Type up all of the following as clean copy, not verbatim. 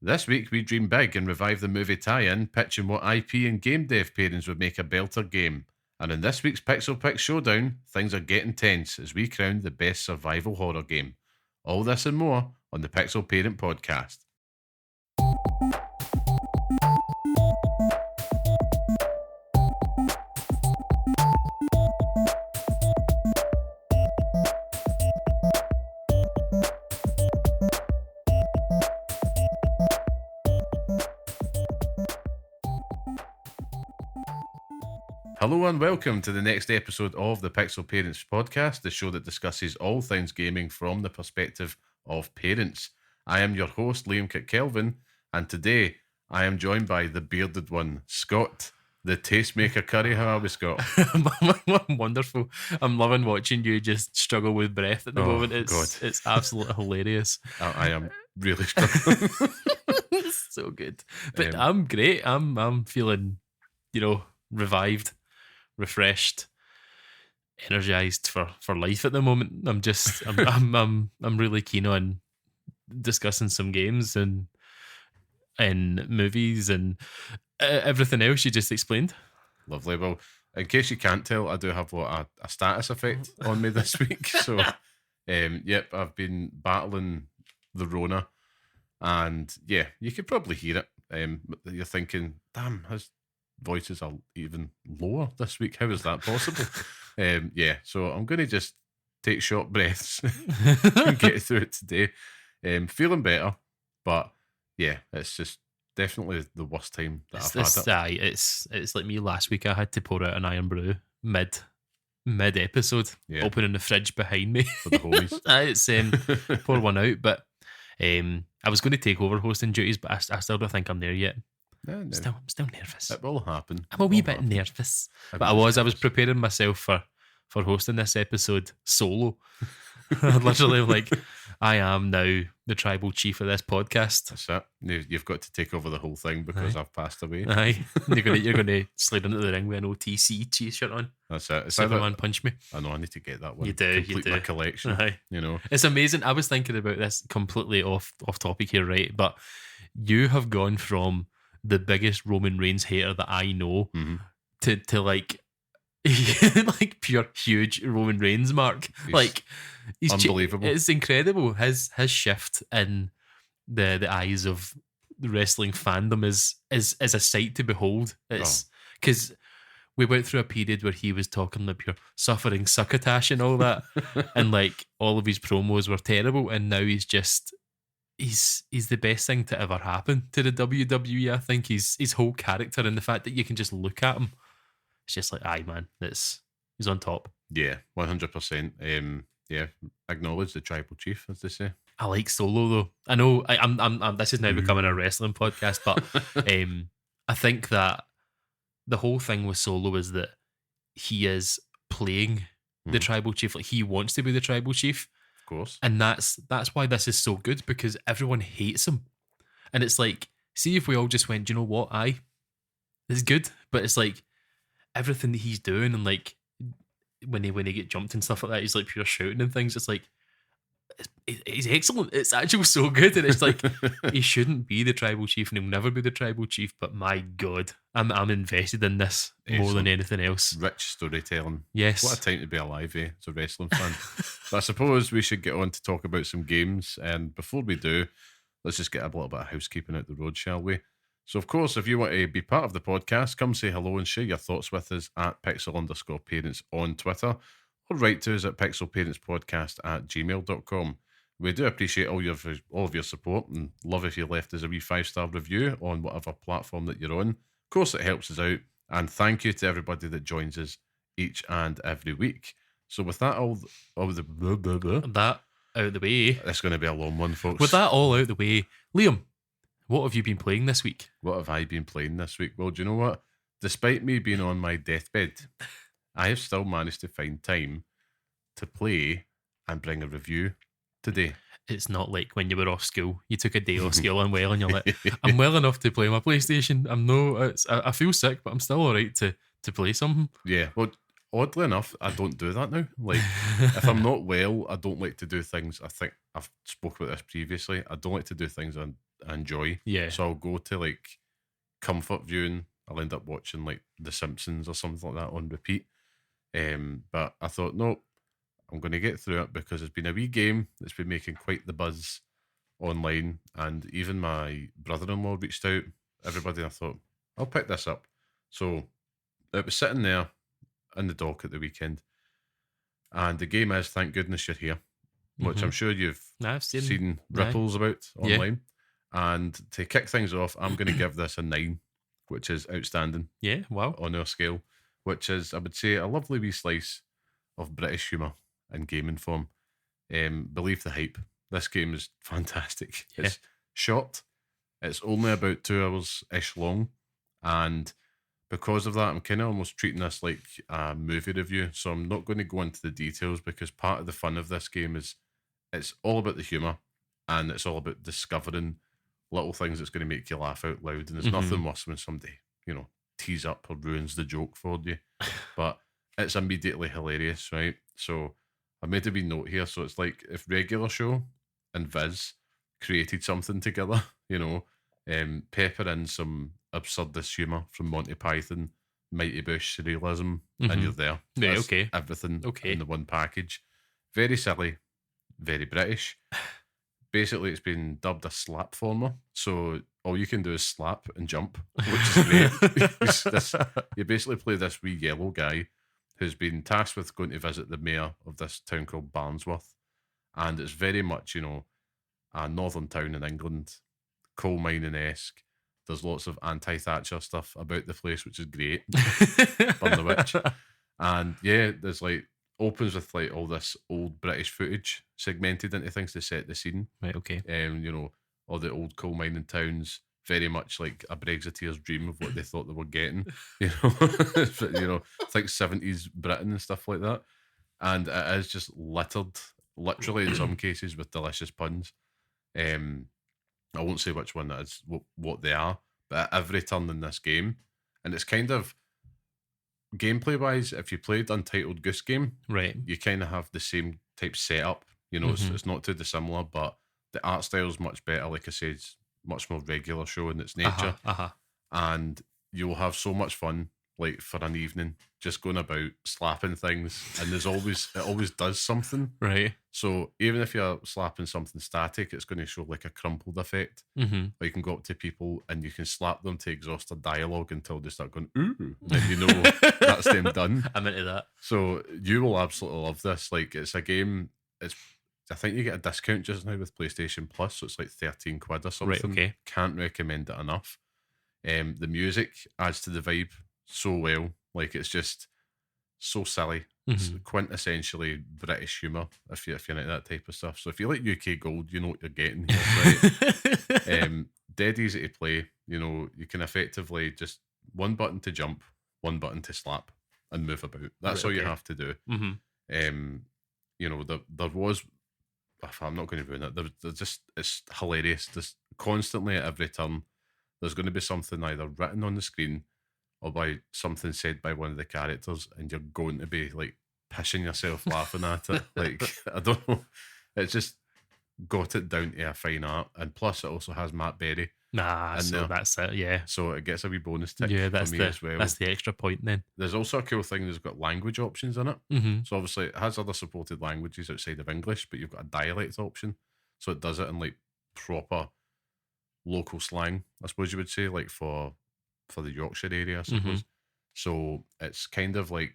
This week we dream big and revive the movie tie-in, pitching what IP and game dev pairings would make a belter game. And in this week's Pixel Picks Showdown, things are getting tense as we crown the best survival horror game. All this and more on the Pixel Parent Podcast. Hello and welcome to the next episode of the Pixel Parents Podcast, the show that discusses all things gaming from the perspective of parents. I am your host, Liam Kirkkelvin, and today I am joined by the bearded one, Scott, the tastemaker curry. How are we, Scott? I'm wonderful. I'm loving watching you just struggle with breath at the moment. It's absolutely hilarious. I am really struggling. It's so good. But I'm great. I'm feeling, revived, refreshed, energized for life at the moment. I'm really keen on discussing some games and movies and everything else you just explained. Lovely. Well, in case you can't tell, I do have a status effect on me this week. So, I've been battling the Rona, and yeah, you could probably hear it. You're thinking, damn, his voices are even lower this week. How is that possible? So I'm going to just take short breaths and get through it today. Feeling better, but yeah, it's just definitely the worst time that I've had it. It's like me last week. I had to pour out an iron brew mid episode, opening the fridge behind me for the homies. It's pour one out, but I was going to take over hosting duties, but I still don't think I'm there yet. No. I'm still nervous. It will happen. I'm a wee bit nervous, but I was preparing myself for hosting this episode solo. Literally, like, I am now the tribal chief of this podcast. That's it. You've got to take over the whole thing because I've passed away. Aye, you're gonna slide into the ring with an OTC t-shirt on. That's it. Superman punch me. I know. I need to get that one. You do. Complete my collection. Aye. It's amazing. I was thinking about this completely off topic here, right? But you have gone from the biggest Roman Reigns hater that I know to like like pure huge Roman Reigns mark. He's unbelievable. It's incredible. His shift in the eyes of the wrestling fandom is a sight to behold. It's because we went through a period where he was talking like pure suffering succotash and all that, and like all of his promos were terrible, and now he's the best thing to ever happen to the WWE. I think his whole character and the fact that you can just look at him, it's just like, aye, man, he's on top. Yeah, 100%. Acknowledge the tribal chief, as they say. I like Solo though. I know I'm this is now becoming a wrestling podcast, but I think that the whole thing with Solo is that he is playing the tribal chief. Like, he wants to be the tribal chief. Of course. And that's why this is so good, because everyone hates him. And it's like, see if we all just went, do you know what? It's good. But it's like everything that he's doing, and like when he get jumped and stuff like that, he's like pure shouting and things. It's like, he's excellent. It's actually so good. And it's like, he shouldn't be the tribal chief, and he'll never be the tribal chief. But my God, I'm invested in this more than anything else. Rich storytelling. Yes. What a time to be alive, as a wrestling fan. But I suppose we should get on to talk about some games. And before we do, let's just get a little bit of housekeeping out the road, shall we? So, of course, if you want to be part of the podcast, come say hello and share your thoughts with us at Pixel_Parents on Twitter, or write to us at pixelparentspodcast@gmail.com. We do appreciate all of your support, and love if you left us a wee 5-star review on whatever platform that you're on. Of course, it helps us out, and thank you to everybody that joins us each and every week. So with that all the that out of the way, it's going to be a long one, folks. With that all out of the way, Liam, what have you been playing this week? What have I been playing this week? Well, do you know what? Despite me being on my deathbed, I have still managed to find time to play and bring a review today. It's not like when you were off school. You took a day off school unwell and you're like, I'm well enough to play my PlayStation. I feel sick, but I'm still all right to play something. Yeah, well, oddly enough, I don't do that now. Like, if I'm not well, I don't like to do things. I think I've spoke about this previously. I don't like to do things on enjoy. Yeah. So I'll go to like comfort viewing. I'll end up watching like The Simpsons or something like that on repeat. But I thought, no, I'm going to get through it because it's been a wee game that's been making quite the buzz online. And even my brother-in-law reached out, everybody, and I thought, I'll pick this up. So it was sitting there in the dock at the weekend. And the game is Thank Goodness You're Here, which I'm sure you've seen ripples about online. Yeah. And to kick things off, I'm going to give this a 9, which is outstanding. Yeah, wow. On our scale, which is, I would say, a lovely wee slice of British humour in gaming form. Believe the hype. This game is fantastic. Yeah. It's short. It's only about 2 hours-ish long. And because of that, I'm kind of almost treating this like a movie review. So I'm not going to go into the details because part of the fun of this game is it's all about the humour and it's all about discovering little things that's going to make you laugh out loud. And there's nothing worse when somebody, tease up or ruins the joke for you. But it's immediately hilarious, right? So I made a wee note here. So it's like if Regular Show and Viz created something together, pepper in some absurdist humour from Monty Python, Mighty Bush surrealism, and you're there. Yeah, That's everything in the one package. Very silly, very British. Basically, it's been dubbed a slap former. So all you can do is slap and jump, which is great. You basically play this wee yellow guy who's been tasked with going to visit the mayor of this town called Barnsworth. And it's very much, a northern town in England, coal mining-esque. There's lots of anti-Thatcher stuff about the place, which is great. Burn the witch. And yeah, there's opens with all this old British footage segmented into things to set the scene. Right, okay. All the old coal mining towns, very much like a Brexiteer's dream of what they thought they were getting. It's like 70s Britain and stuff like that. And it is just littered, literally in some cases, with delicious puns. I won't say which one that is, what they are, but at every turn in this game, and it's kind of gameplay wise, if you played Untitled Goose Game, right, you kind of have the same type setup. It's not too dissimilar, but the art style is much better. Like I said, it's much more Regular Show in its nature, and you'll have so much fun. Like for an evening, just going about slapping things, and it always does something. Right. So even if you're slapping something static, it's going to show like a crumpled effect. Or you can go up to people and you can slap them to exhaust a dialogue until they start going, ooh, and that's them done. I'm into that. So you will absolutely love this. Like it's a game, I think you get a discount just now with PlayStation Plus, so it's like 13 quid or something. Right, okay. Can't recommend it enough. The music adds to the vibe so well. Like it's just so silly. It's quintessentially British humour if you're into that type of stuff. So if you like UK Gold, you know what you're getting here, right? Dead easy to play. You can effectively just one button to jump, one button to slap and move about. That's all you have to do. There was, I'm not going to ruin it. It's hilarious. Just constantly at every turn, there's going to be something either written on the screen or by something said by one of the characters, and you're going to be like pissing yourself laughing at it. Like, I don't know. It's just got it down to a fine art. And plus, it also has Matt Berry. That's it, yeah. So it gets a wee bonus tick that's for me as well. That's the extra point then. There's also a cool thing, there's got language options in it. So obviously, it has other supported languages outside of English, but you've got a dialect option. So it does it in like proper local slang, I suppose you would say, like for the Yorkshire area, I suppose. So it's kind of like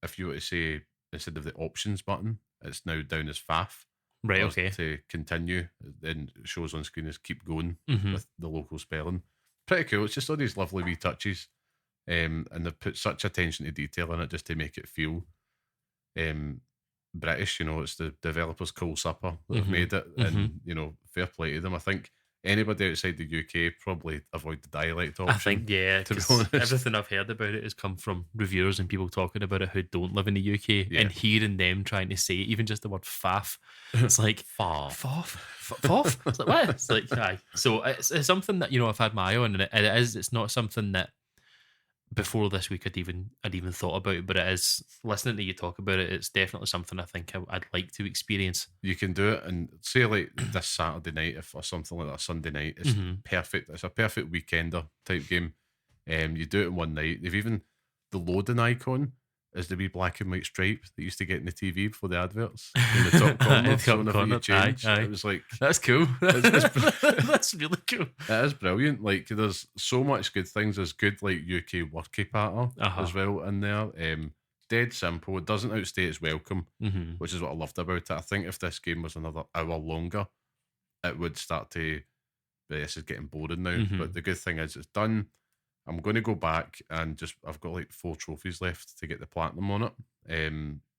if you were to say instead of the options button, it's now down as faff. Right, okay. To continue, then it shows on screen as keep going with the local spelling. Pretty cool. It's just all these lovely wee touches. And they've put such attention to detail in it just to make it feel British. It's the developers' Cool Supper that have made it. And, fair play to them. I think anybody outside the UK probably avoid the dialect option. I think, yeah, to be honest, everything I've heard about it has come from reviewers and people talking about it who don't live in the UK, and hearing them trying to say even just the word faff. It's like faff. It's like, what? It's like, aye. So it's something that I've had my eye on, and it's not something that before this week I'd even thought about it, but it is, listening to you talk about it, it's definitely something I think I'd like to experience. You can do it, and say like this Saturday night or something like that, Sunday night. It's perfect. It's a perfect weekender type game. You do it in one night. They've even, the loading icon is the wee black and white stripe that used to get in the TV before the adverts in the top corner. So whenever you change, it was like, that's cool. That's really cool. It is brilliant. Like, there's so much good things. There's good like UK worky patter as well in there. Dead simple. It doesn't outstay its welcome, which is what I loved about it. I think if this game was another hour longer, it would start to, this is getting boring now. But the good thing is it's done. I'm going to go back and I've got like 4 trophies left to get the platinum on it.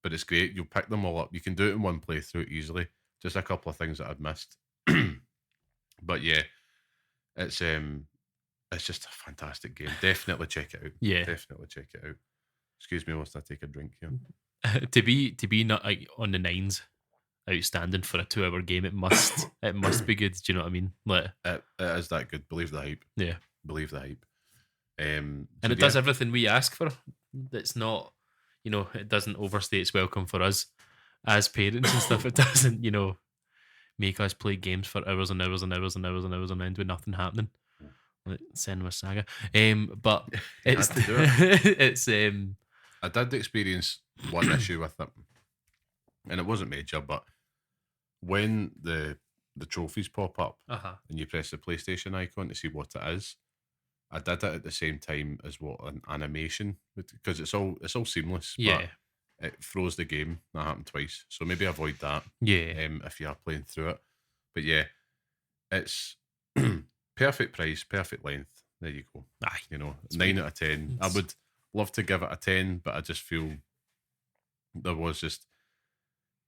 But it's great. You'll pick them all up. You can do it in one playthrough easily. Just a couple of things that I'd missed. But yeah, it's just a fantastic game. Definitely check it out. Yeah. Definitely check it out. Excuse me whilst I take a drink here. to be not like on the nines, outstanding for a 2-hour game, it must be good. Do you know what I mean? Like, it is that good. Believe the hype. Yeah. Believe the hype. And it does everything we ask for. It's not, it doesn't overstay its welcome for us as parents and stuff. It doesn't, make us play games for hours and hours and hours and hours and hours on end with nothing happening. Like Senua Saga. But it's it's I did experience one issue with it, and it wasn't major, but when the trophies pop up and you press the PlayStation icon to see what it is, I did it at the same time as what an animation, because it's all seamless. Yeah, but it throws the game. That happened twice, so maybe avoid that. Yeah, if you are playing through it, but yeah, it's perfect price, perfect length. There you go. 9 out of 10. I would love to give it a 10, but I just feel there was just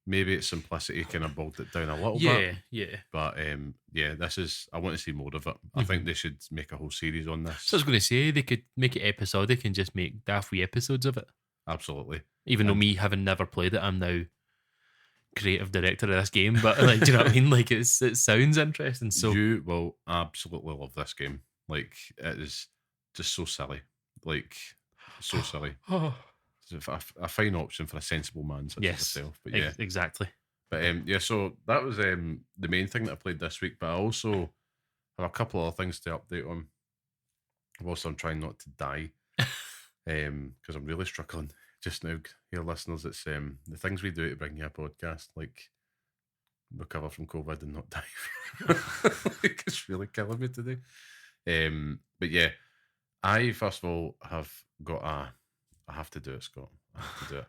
maybe its simplicity kind of bogged it down a little bit. Yeah. But this is, I want to see more of it. I think they should make a whole series on this. So I was going to say, they could make it episodic and just make daft wee episodes of it. Absolutely. Even though me having never played it, I'm now creative director of this game. But like, do you know what I mean? Like, it sounds interesting. So you will absolutely love this game. Like, it is just so silly. Like, so silly. A fine option for a sensible man such as yourself. But yeah, exactly. But so that was the main thing that I played this week. But I also have a couple of other things to update on. Whilst I'm trying not to die, because I'm really struggling just now. Here, listeners, it's the things we do to bring you a podcast, like recover from COVID and not die. Like, it's really killing me today. But yeah, I first of all have got I have to do it, Scott. I have to do it.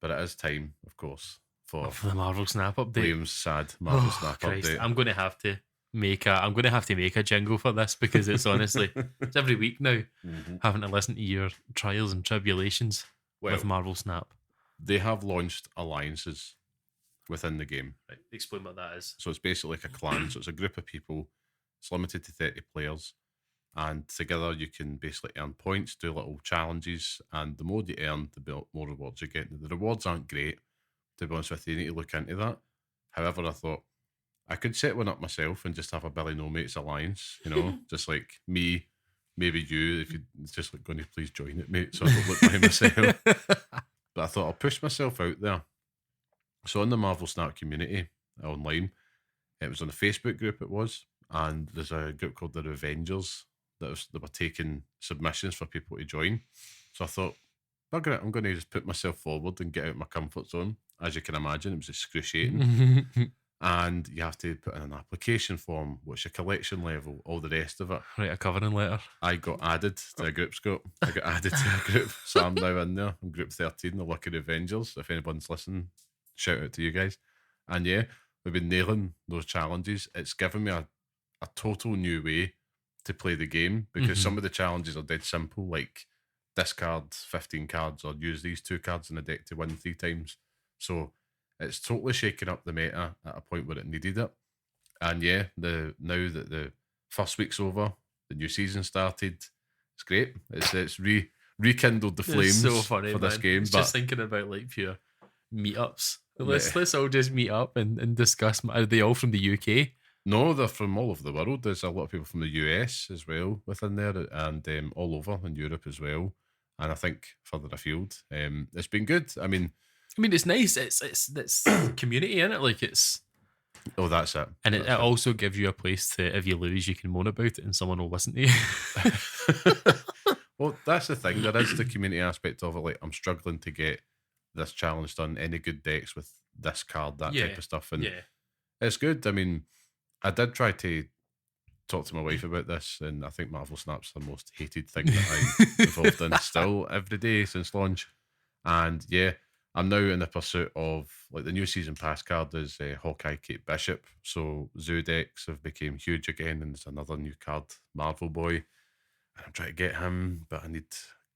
But it is time, of course, for the Marvel Snap update. William's sad Marvel Snap update. I'm going to have to make a jingle for this, because it's honestly, it's every week now, having to listen to your trials and tribulations with Marvel Snap. They have launched alliances within the game. Right, explain what that is. So it's basically like a clan. So it's a group of people. It's limited to 30 players. And together you can basically earn points, do little challenges, and the more you earn, the more rewards you get. The rewards aren't great, to be honest with you. You need to look into that. However, I thought I could set one up myself and just have a Billy No Mates alliance, just like me, maybe you, if you're just like going to please join it, mate, so I don't look behind myself. But I thought I'll push myself out there. So in the Marvel Snap community online, it was on a Facebook group, it was, and there's a group called the Revengers that were taking submissions for people to join. So I thought, bugger it, I'm going to just put myself forward and get out of my comfort zone. As you can imagine, it was excruciating. And you have to put in an application form, what's your collection level, all the rest of it. Write a covering letter. I got added to a group, Scott. I got added to a group, so I'm now in there. I'm group 13, the Lucky Avengers. If anyone's listening, shout out to you guys. And yeah, we've been nailing those challenges. It's given me a total new way to play the game, because some of the challenges are dead simple, like discard 15 cards or use these 2 cards in the deck to win 3 times. So it's totally shaking up the meta at a point where it needed it. And yeah, now that the first week's over, the new season started, it's great. It's rekindled the flames so funny, for this game. But just thinking about like pure meetups. Let's all just meet up and discuss. Are they all from the UK? No, they're from all over the world. There's a lot of people from the US as well within there, and all over in Europe as well. And I think further afield, it's been good. I mean, it's nice. It's community in it. Like it's. Oh, that's it. And it also gives you a place to, if you lose, you can moan about it and someone will listen to you. Well, that's the thing. There is the community aspect of it. Like, I'm struggling to get this challenge done. Any good decks with this card, that type of stuff. And it's good. I mean, I did try to talk to my wife about this, and I think Marvel Snap's the most hated thing that I'm involved in still every day since launch. And yeah, I'm now in the pursuit of, like, the new season pass card is Hawkeye Kate Bishop. So Zoo decks have become huge again, and there's another new card, Marvel Boy. And I'm trying to get him, but I need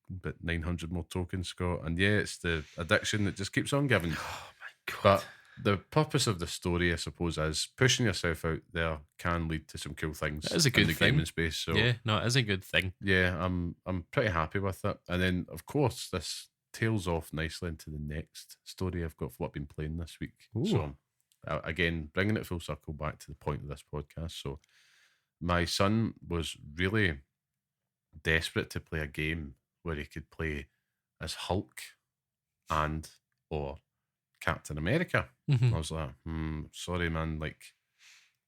about 900 more tokens, Scott. And yeah, it's the addiction that just keeps on giving. Oh my God. But the purpose of the story, I suppose, is pushing yourself out there can lead to some cool things. That is a good in the thing. gaming space. So yeah, no, it is a good thing. Yeah, I'm pretty happy with it. And then, of course, this tails off nicely into the next story I've got for what I've been playing this week. Ooh. So, again, bringing it full circle back to the point of this podcast. So, my son was really desperate to play a game where he could play as Hulk and or Captain America. Mm-hmm. I was like, sorry, man, like,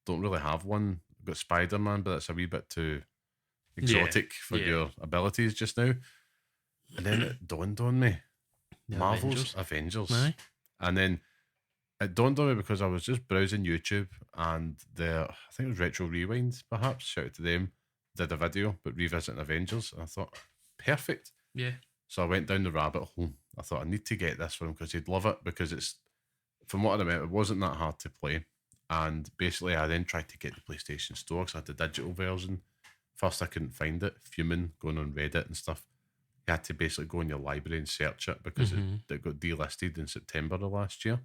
don't really have one. I've got Spider-Man, but that's a wee bit too exotic for your abilities just now. And then it dawned on me, Marvel's Avengers. Aye. And then it dawned on me because I was just browsing YouTube, and I think it was Retro Rewind, perhaps, shout out to them, did a video but revisiting Avengers, and I thought, perfect. Yeah. So I went down the rabbit hole. I thought, I need to get this for him because he'd love it, because it's, from what I remember, it wasn't that hard to play. And basically I then tried to get the PlayStation Store because I had the digital version. First I couldn't find it, fuming, going on Reddit and stuff. You had to basically go in your library and search it because it got delisted in September of last year.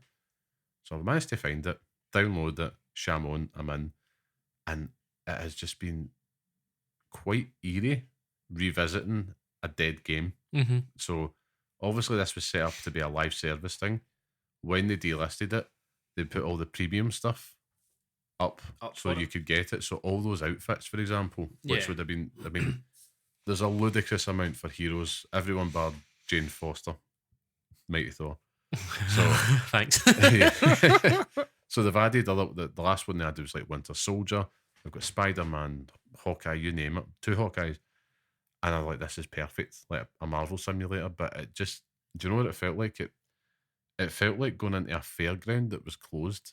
So I managed to find it, download it, sham on, I'm in. And it has just been quite eerie revisiting a dead game. Mm-hmm. So obviously this was set up to be a live service thing. When they delisted it, they put all the premium stuff up so you could get it. So all those outfits, for example, which would have been, I mean, there's a ludicrous amount for heroes. Everyone bar Jane Foster, Mighty Thor. So thanks. So they've added the last one they added was like Winter Soldier. They've got Spider-Man, Hawkeye, you name it, 2 Hawkeyes. And I'm like, this is perfect, like a Marvel simulator. But it just, do you know what it felt like? It felt like going into a fairground that was closed.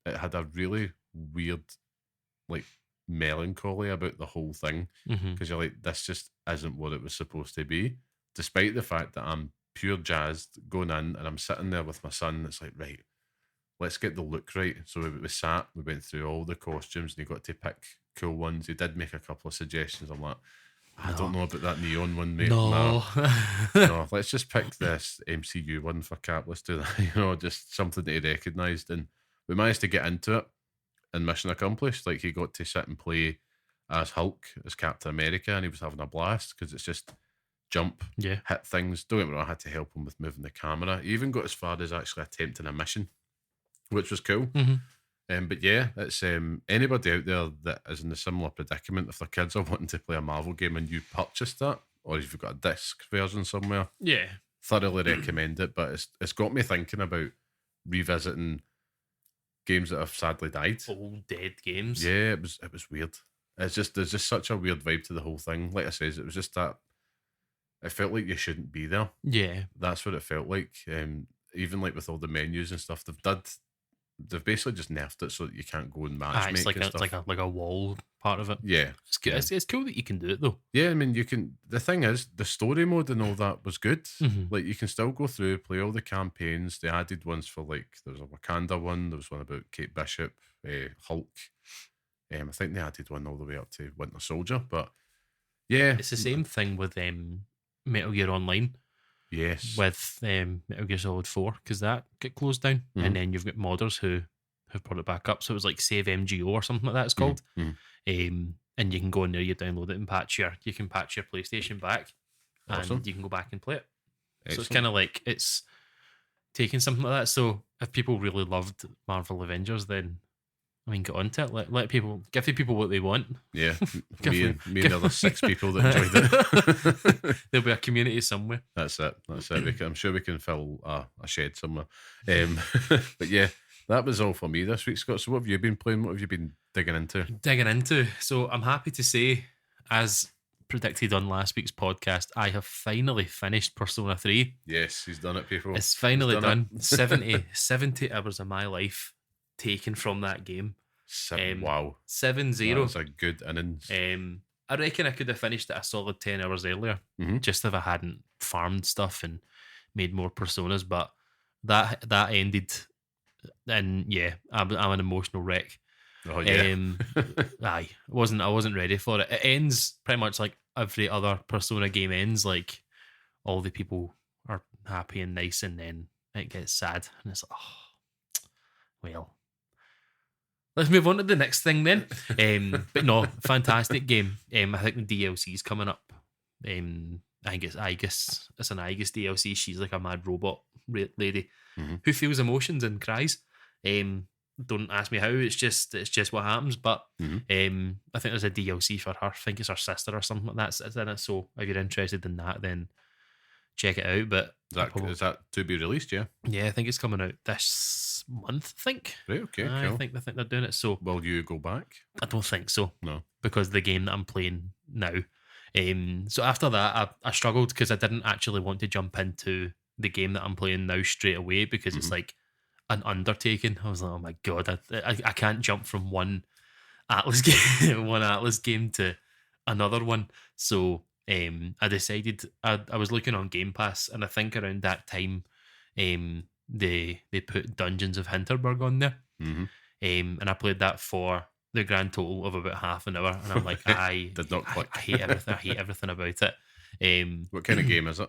It had a really weird, like, melancholy about the whole thing, because you're like, this just isn't what it was supposed to be, despite the fact that I'm pure jazzed going in, and I'm sitting there with my son. It's like, right, let's get the look right. So we sat, we went through all the costumes, and he got to pick cool ones. He did make a couple of suggestions. I'm like, I don't know about that neon one, mate. No. No, let's just pick this MCU one for Cap. Let's do that. Just something that he recognised. And we managed to get into it, and mission accomplished. Like, he got to sit and play as Hulk, as Captain America, and he was having a blast because it's just jump, hit things. Don't get me wrong, I had to help him with moving the camera. He even got as far as actually attempting a mission, which was cool. But yeah, it's anybody out there that is in a similar predicament, if their kids are wanting to play a Marvel game and you purchased that, or if you've got a disc version somewhere, thoroughly recommend it. But it's got me thinking about revisiting games that have sadly died. Old dead games. Yeah, it was weird. There's just such a weird vibe to the whole thing. Like I says, it was just that it felt like you shouldn't be there. Yeah, that's what it felt like. Even like with all the menus and stuff, they've basically just nerfed it so that you can't go and matchmake. It's like a wall part of it. Yeah, it's good. It's cool that you can do it though. Yeah, I mean, you can. The thing is, the story mode and all that was good. Like, you can still go through, play all the campaigns. They added ones for, like, there was a Wakanda one. There was one about Kate Bishop, Hulk. I think they added one all the way up to Winter Soldier. But yeah, it's the same thing with Metal Gear Online. Yes, with Metal Gear Solid 4, because that got closed down, and then you've got modders who have brought it back up. So it was like Save MGO or something like that it's called. And you can go in there, you download it and patch your PlayStation back, and you can go back and play it. Excellent. So it's kind of like it's taking something like that. So if people really loved Marvel Avengers, then I mean, get on to it. Let people, give the people what they want. Yeah, me and the other 6 people that enjoyed it. There'll be a community somewhere. That's it. I'm sure we can fill a shed somewhere. But yeah, that was all for me this week, Scott. So what have you been playing? What have you been digging into? So I'm happy to say, as predicted on last week's podcast, I have finally finished Persona 3. Yes, he's done it, people. It's finally done. 70 hours of my life taken from that game. Wow. 7-0. That's a good innings. I reckon I could have finished it a solid 10 hours earlier, just if I hadn't farmed stuff and made more personas. But that ended, and yeah, I'm an emotional wreck. Oh yeah. I wasn't ready for it. It ends pretty much like every other Persona game ends. Like all the people are happy and nice, and then it gets sad, and it's like, oh, well. Let's move on to the next thing then. But no, fantastic game. I think the DLC is coming up. I guess it's an DLC. She's like a mad robot lady who feels emotions and cries. Don't ask me how. It's just what happens. But I think there's a DLC for her. I think it's her sister or something like that's in it. So if you're interested in that, then check it out. But is that to be released? Yeah. Yeah, I think it's coming out this month. I think. Right. Okay. Cool. I think they're doing it. So will you go back? I don't think so. No, because the game that I'm playing now. So after that, I struggled because I didn't actually want to jump into the game that I'm playing now straight away because it's like an undertaking. I was like, oh my god, I can't jump from one Atlas game to another one. So I decided I was looking on Game Pass, and I think around that time, they put Dungeons of Hinterberg on there, and I played that for the grand total of about half an hour, and I'm like, I did not click. I hate everything. I hate everything about it. What kind of game is it?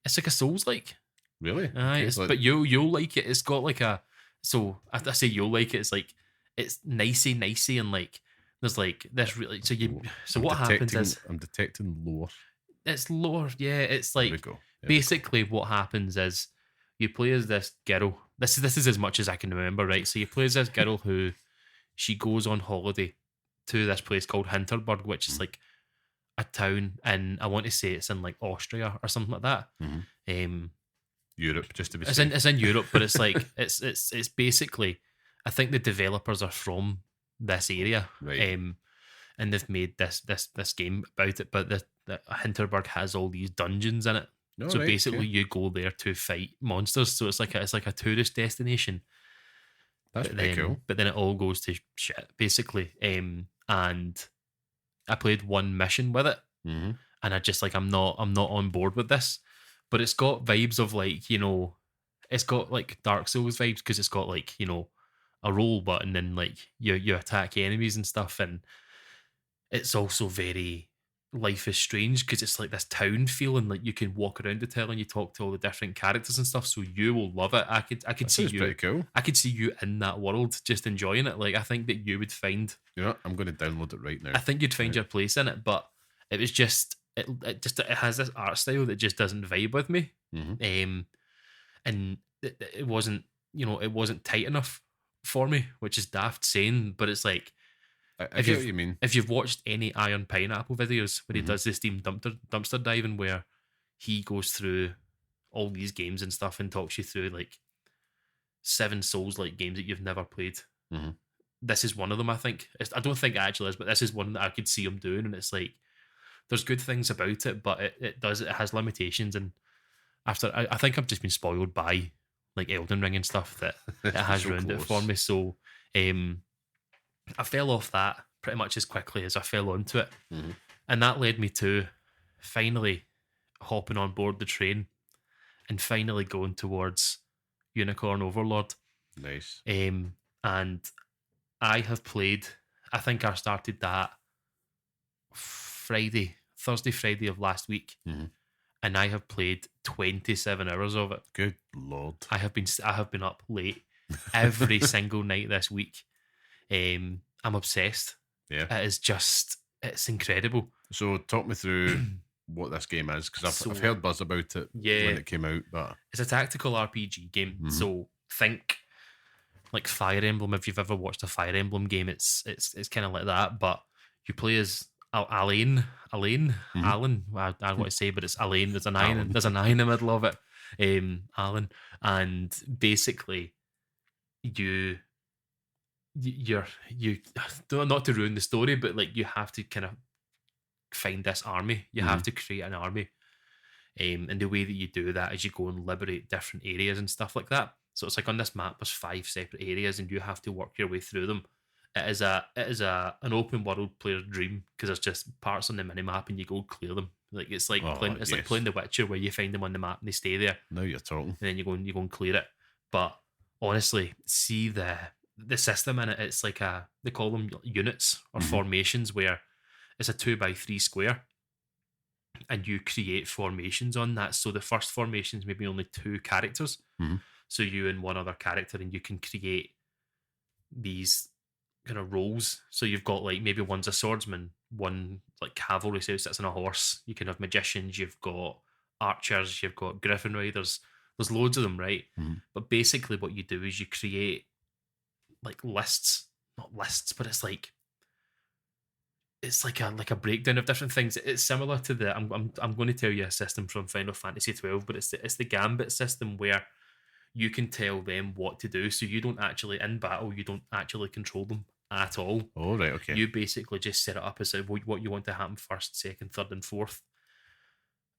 It's like a Souls-like. Really? Okay, but you'll like it. It's got like a, so I say you'll like it. It's like it's nicey, and like there's like this really. So what happens is I'm detecting lore. It's lore, yeah. It's like basically what happens is you play as this girl. This is as much as I can remember, right? So you play as this girl who she goes on holiday to this place called Hinterberg, which is like a town, and I want to say it's in like Austria or something like that. Europe, just to be safe. It's in Europe, but it's like it's basically, I think the developers are from this area, right? And they've made this game about it. But the Hinterberg has all these dungeons in it, so basically you go there to fight monsters. So it's like a tourist destination. That's pretty cool. But then it all goes to shit, basically. And I played one mission with it, and I just like I'm not on board with this. But it's got vibes of like, it's got like Dark Souls vibes because it's got like, a roll button and like you attack enemies and stuff. And it's also very Life is Strange because it's like this town feel, and like you can walk around the town and you talk to all the different characters and stuff. So you will love it. I could see you. Pretty cool. I could see you in that world, just enjoying it. Like I think that you would find. I'm going to download it right now. I think you'd find your place in it, but it was just. It has this art style that just doesn't vibe with me, and it wasn't it wasn't tight enough for me, which is daft saying, but it's like I get what you mean. If you've watched any Iron Pineapple videos where he does this Steam dumpster diving, where he goes through all these games and stuff and talks you through like 7 Souls-like games that you've never played. This is one of them. I think I don't think it actually is, but this is one that I could see him doing, and it's like. There's good things about it, but it has limitations, and after I think I've just been spoiled by like Elden Ring and stuff that it has so ruined close. It for me. So I fell off that pretty much as quickly as I fell onto it, and that led me to finally hopping on board the train and finally going towards Unicorn Overlord. Nice. And I have played. I think I started that Thursday, Friday of last week, and I have played 27 hours of it. Good lord! I have been up late every single night this week. I'm obsessed. Yeah, it's incredible. So talk me through what this game is, because I've heard buzz about it when it came out. But it's a tactical RPG game. So think like Fire Emblem. If you've ever watched a Fire Emblem game, it's kind of like that, but you play as Alan. I don't want to say, but it's Alain. There's an I. There's an I in the middle of it. Alan, and basically you not to ruin the story, but like you have to kind of find this army. You have to create an army, and the way that you do that is you go and liberate different areas and stuff like that. So it's like on this map, there's 5 separate areas, and you have to work your way through them. It is an open world player's dream, because there's just parts on the mini map and you go clear them. Like it's like like playing The Witcher, where you find them on the map and they stay there. Now you're talking. And then you go and clear it. But honestly, see the system in it. It's like they call them units or formations, where it's a 2x3 square, and you create formations on that. So the first formation is maybe only 2 characters. So you and one other character, and you can create these kind of roles. So you've got like maybe one's a swordsman, one like cavalry, so sits on a horse. You can have magicians, you've got archers, you've got griffin riders. There's loads of them, right? But basically what you do is you create like lists, not lists, but it's like a breakdown of different things. It's similar to the I'm going to tell you a system from Final Fantasy 12, but it's the Gambit system, where you can tell them what to do. So you don't actually, in battle, you don't actually control them at all. Oh, right, okay. You basically just set it up as what you want to happen first, second, third, and fourth.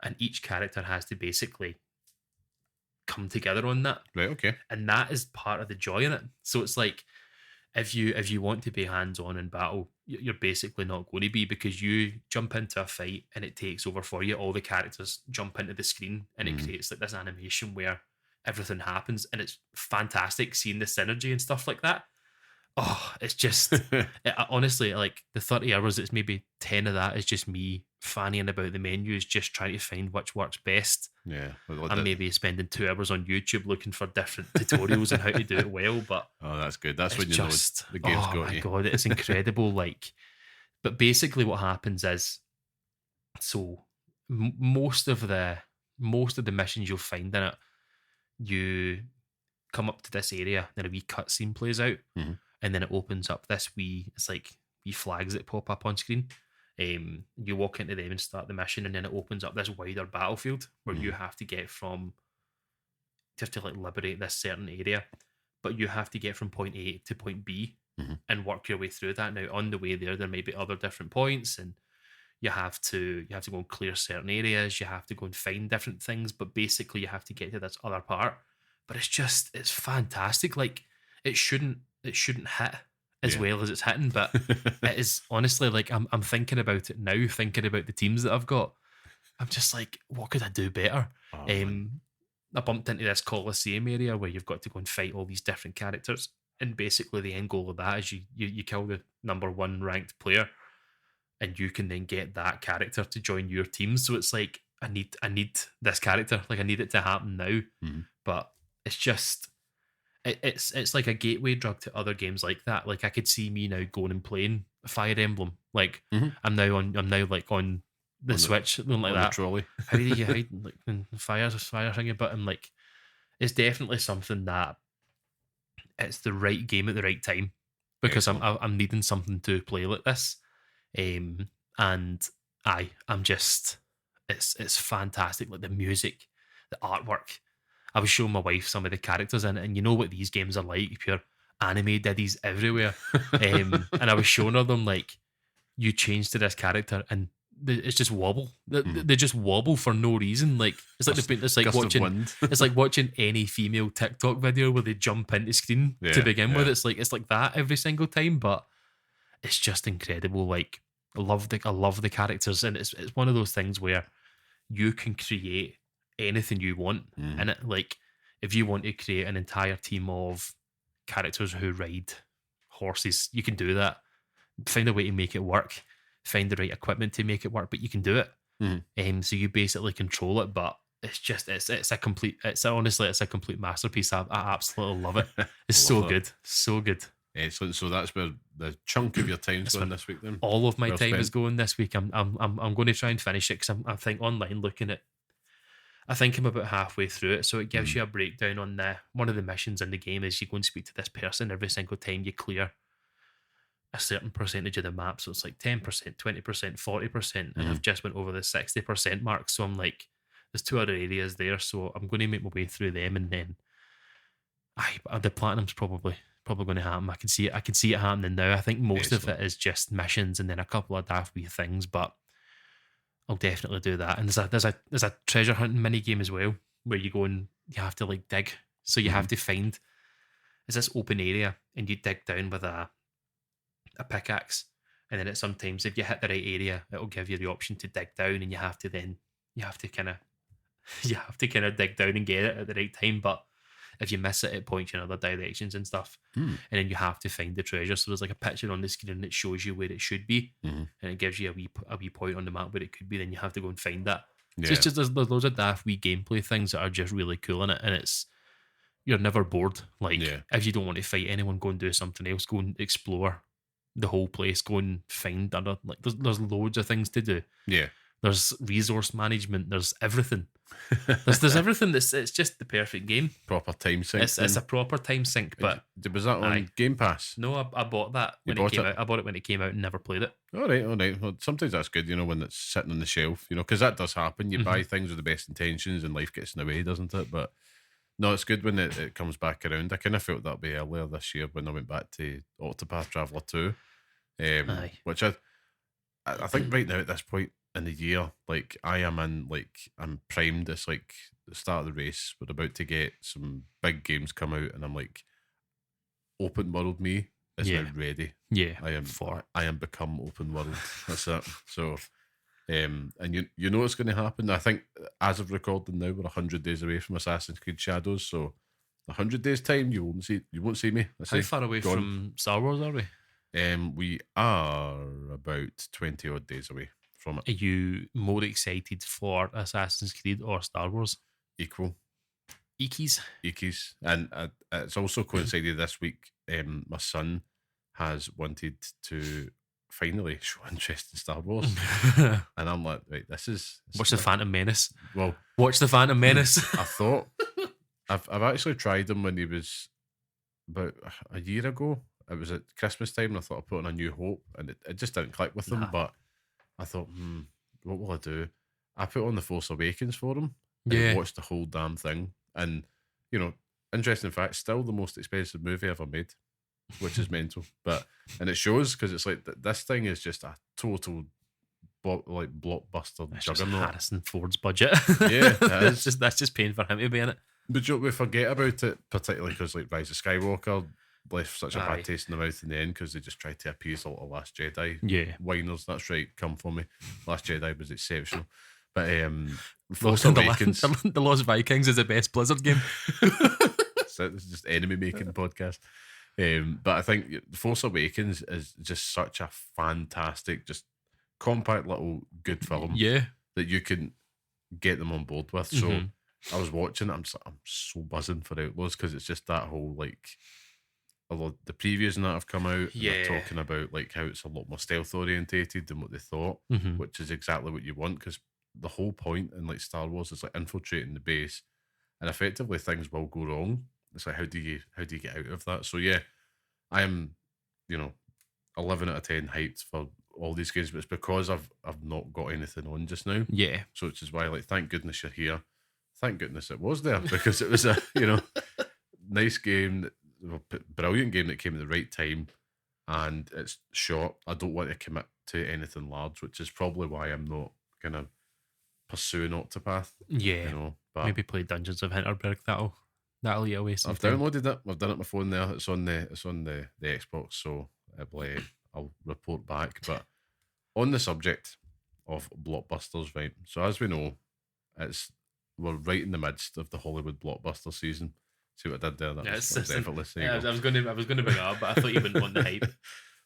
And each character has to basically come together on that. Right, okay. And that is part of the joy in it. So it's like, if you want to be hands-on in battle, you're basically not going to be, because you jump into a fight and it takes over for you. All the characters jump into the screen, and it creates like this animation where everything happens, and it's fantastic seeing the synergy and stuff like that. Oh, it's just honestly, like the 30 hours, it's maybe 10 of that is just me fannying about the menus, just trying to find which works best. Yeah, and maybe spending 2 hours on YouTube looking for different tutorials on how to do it well. But that's good. That's when you know the game's got you. Oh my god, it's incredible. Like, but basically, what happens is, so most of the missions you'll find in it, you come up to this area, then a wee cutscene plays out, and then it opens up this it's like wee flags that pop up on screen. You walk into them and start the mission, and then it opens up this wider battlefield where you have to get from, you have to like liberate this certain area, but you have to get from point A to point B and work your way through that. Now on the way there may be other different points, and you have to go and clear certain areas, you have to go and find different things, but basically you have to get to this other part. But it's fantastic. Like it shouldn't hit as well as it's hitting, but it is honestly, like I'm thinking about it now, thinking about the teams that I've got. I'm just like, what could I do better? I bumped into this Colosseum area where you've got to go and fight all these different characters, and basically the end goal of that is you kill the number 1 ranked player, and you can then get that character to join your team. So it's like, I need this character, like I need it to happen now. But it's just, it's like a gateway drug to other games like that. Like I could see me now going and playing Fire Emblem. Like I'm now like on the Switch, like that. The trolley. How do you hide like fire thingy? But I'm like, it's definitely something that it's the right game at the right time, because I'm needing something to play like this. And I'm just, it's fantastic. Like the music, the artwork. I was showing my wife some of the characters in it, and you know what these games are like, pure anime diddies everywhere. And I was showing her them, like, you change to this character and it's just wobble. They just wobble for no reason. Like it's like watching any female TikTok video where they jump into screen to begin with. It's like that every single time, but it's just incredible. Like I love the characters, and it's one of those things where you can create anything you want in it. Like if you want to create an entire team of characters who ride horses, you can do that. Find a way to make it work. Find the right equipment to make it work, but you can do it. So you basically control it, but it's a complete masterpiece. I absolutely love it. It's so good. Excellent. So that's where the chunk of your time's going this week then? All of my time is going this week. I'm going to try and finish it, because I think online looking at, I think I'm about halfway through it, so it gives you a breakdown on one of the missions in the game is you go and speak to this person every single time you clear a certain percentage of the map. So it's like 10%, 20%, 40%, and I've just went over the 60% mark. So I'm like, there's 2 other areas there, so I'm going to make my way through them, and then the platinum's probably going to happen. I can see it happening now. I think most of it is just missions and then a couple of daft wee things, but I'll definitely do that. And there's a treasure hunting mini game as well where you go and you have to like dig. So you have to find this open area and you dig down with a pickaxe, and then sometimes if you hit the right area, it'll give you the option to dig down, and you have to kind of dig down and get it at the right time. But if you miss it, it points you in other directions and stuff. And then you have to find the treasure. So there's like a picture on the screen that shows you where it should be, and it gives you a wee point on the map where it could be. Then you have to go and find that. Yeah. So it's just there's loads of daft wee gameplay things that are just really cool in it, and you're never bored. Like if you don't want to fight anyone, go and do something else. Go and explore the whole place. Go and find other there's loads of things to do. Yeah. There's resource management. There's everything. There's everything. It's just the perfect game. Proper time sink. It's a proper time sink. But was that on Game Pass? No, I bought that when it came out. I bought it when it came out and never played it. All right. Well, sometimes that's good, when it's sitting on the shelf, because that does happen. You buy things with the best intentions and life gets in the way, doesn't it? But no, it's good when it comes back around. I kind of felt that way earlier this year when I went back to Octopath Traveler 2, which I think right now at this point in the year, like I'm primed. It's like the start of the race. We're about to get some big games come out, and I'm like, open world me is now ready. Yeah, I am become open world. That's it. So, and you know what's going to happen. I think as of recording now, we're 100 days away from Assassin's Creed Shadows. So, 100 days time, you won't see me. How far away from Star Wars are we? We are about 20 odd days away from it. Are you more excited for Assassin's Creed or Star Wars? Equal. Eekies. And it's also coincided this week. My son has wanted to finally show interest in Star Wars. And I'm like, right, watch the Phantom Menace. Well, watch the Phantom Menace. I thought I've actually tried him when he was about a year ago. It was at Christmas time, and I thought I'd put on A New Hope, and it just didn't click with him. But I thought, what will I do? I put on The Force Awakens for him. And he watched the whole damn thing. And, interesting fact, still the most expensive movie ever made, which is mental. And it shows, because it's like, this thing is just a total blockbuster juggernaut. Harrison Ford's budget. Yeah, it is. That's just paying for him to be in it. But we forget about it, particularly because like Rise of Skywalker left such a bad taste in the mouth in the end, because they just tried to appease a little Last Jedi. Yeah, whiners. That's right. Come for me. Last Jedi was exceptional, but Force Awakens, the Lost Vikings is the best Blizzard game. So this is just enemy making podcast. But I think Force Awakens is just such a fantastic, just compact little good film. Yeah, that you can get them on board with. So I was watching it. I'm so buzzing for Outlaws, because it's just that whole like. A lot the previews and that have come out. Yeah, and they're talking about like how it's a lot more stealth orientated than what they thought, which is exactly what you want, because the whole point in like Star Wars is like infiltrating the base, and effectively things will go wrong. It's like how do you get out of that? So yeah, I am 11 out of 10 hyped for all these games, but it's because I've not got anything on just now. Yeah, so which is why like thank goodness you're here. Thank goodness it was there, because it was a nice game. Brilliant game that came at the right time, and it's short. I don't want to commit to anything large, which is probably why I'm not kind of pursuing Octopath. Yeah, but maybe play Dungeons of Hinterberg. That'll eat away some I've downloaded it. I've done it on my phone there. It's on the Xbox, so I'll report back. But on the subject of blockbusters, right? So as we know, we're right in the midst of the Hollywood blockbuster season. See what I did there? That was effortless. Yeah, I was going to bring it up, but I thought you wouldn't want the hype.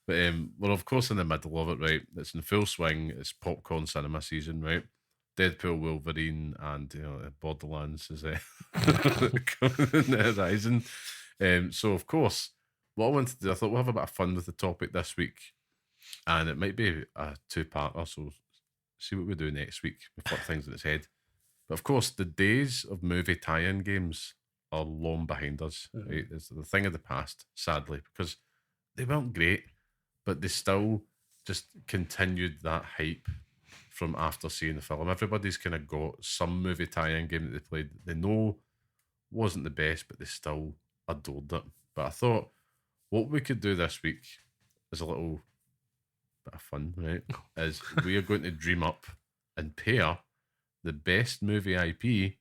But we're of course in the middle of it, right? It's in full swing. It's popcorn cinema season, right? Deadpool, Wolverine, and Borderlands is coming in the horizon. So of course, what I wanted to do, I thought we'll have a bit of fun with the topic this week, and it might be a two-parter. So see what we do next week. We've got things in its head. But of course, the days of movie tie-in games are long behind us. Right? It's the thing of the past, sadly, because they weren't great, but they still just continued that hype from after seeing the film. Everybody's kind of got some movie tie-in game that they played that they know wasn't the best, but they still adored it. But I thought what we could do this week is a little bit of fun, right? Is we are going to dream up and pair the best movie IP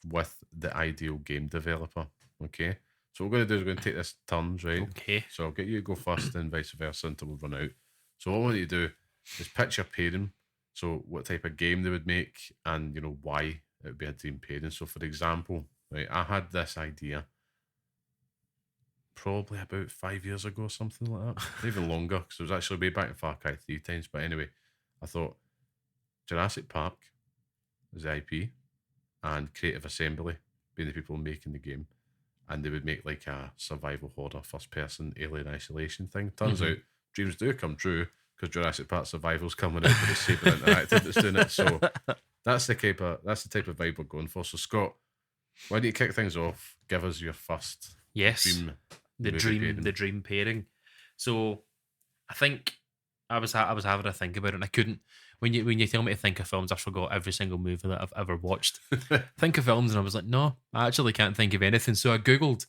with the ideal game developer. Okay. So what we're going to do is we're going to take this turns, right? Okay. So I'll get you to go first and vice versa until we run out. So what I want you to do is pitch your pairing. So what type of game they would make and, you know, why it would be a dream pairing. So for example, right, I had this idea probably about 5 years ago, something like that. Even longer, because it was actually way back in Far Cry 3 times. But anyway, I thought Jurassic Park is the IP and Creative Assembly being the people making the game. And they would make like a survival horror first person alien isolation thing. Turns out dreams do come true because Jurassic Park Survival's coming out with the Saber Interactive that's doing it. So that's the type of vibe we're going for. So Scott, why don't you kick things off? Give us your first dream. The dream pairing. So I think I was having a think about it, and I couldn't. When you tell me to think of films, I forgot every single movie that I've ever watched. Think of films, and I was like, no, I actually can't think of anything. So I googled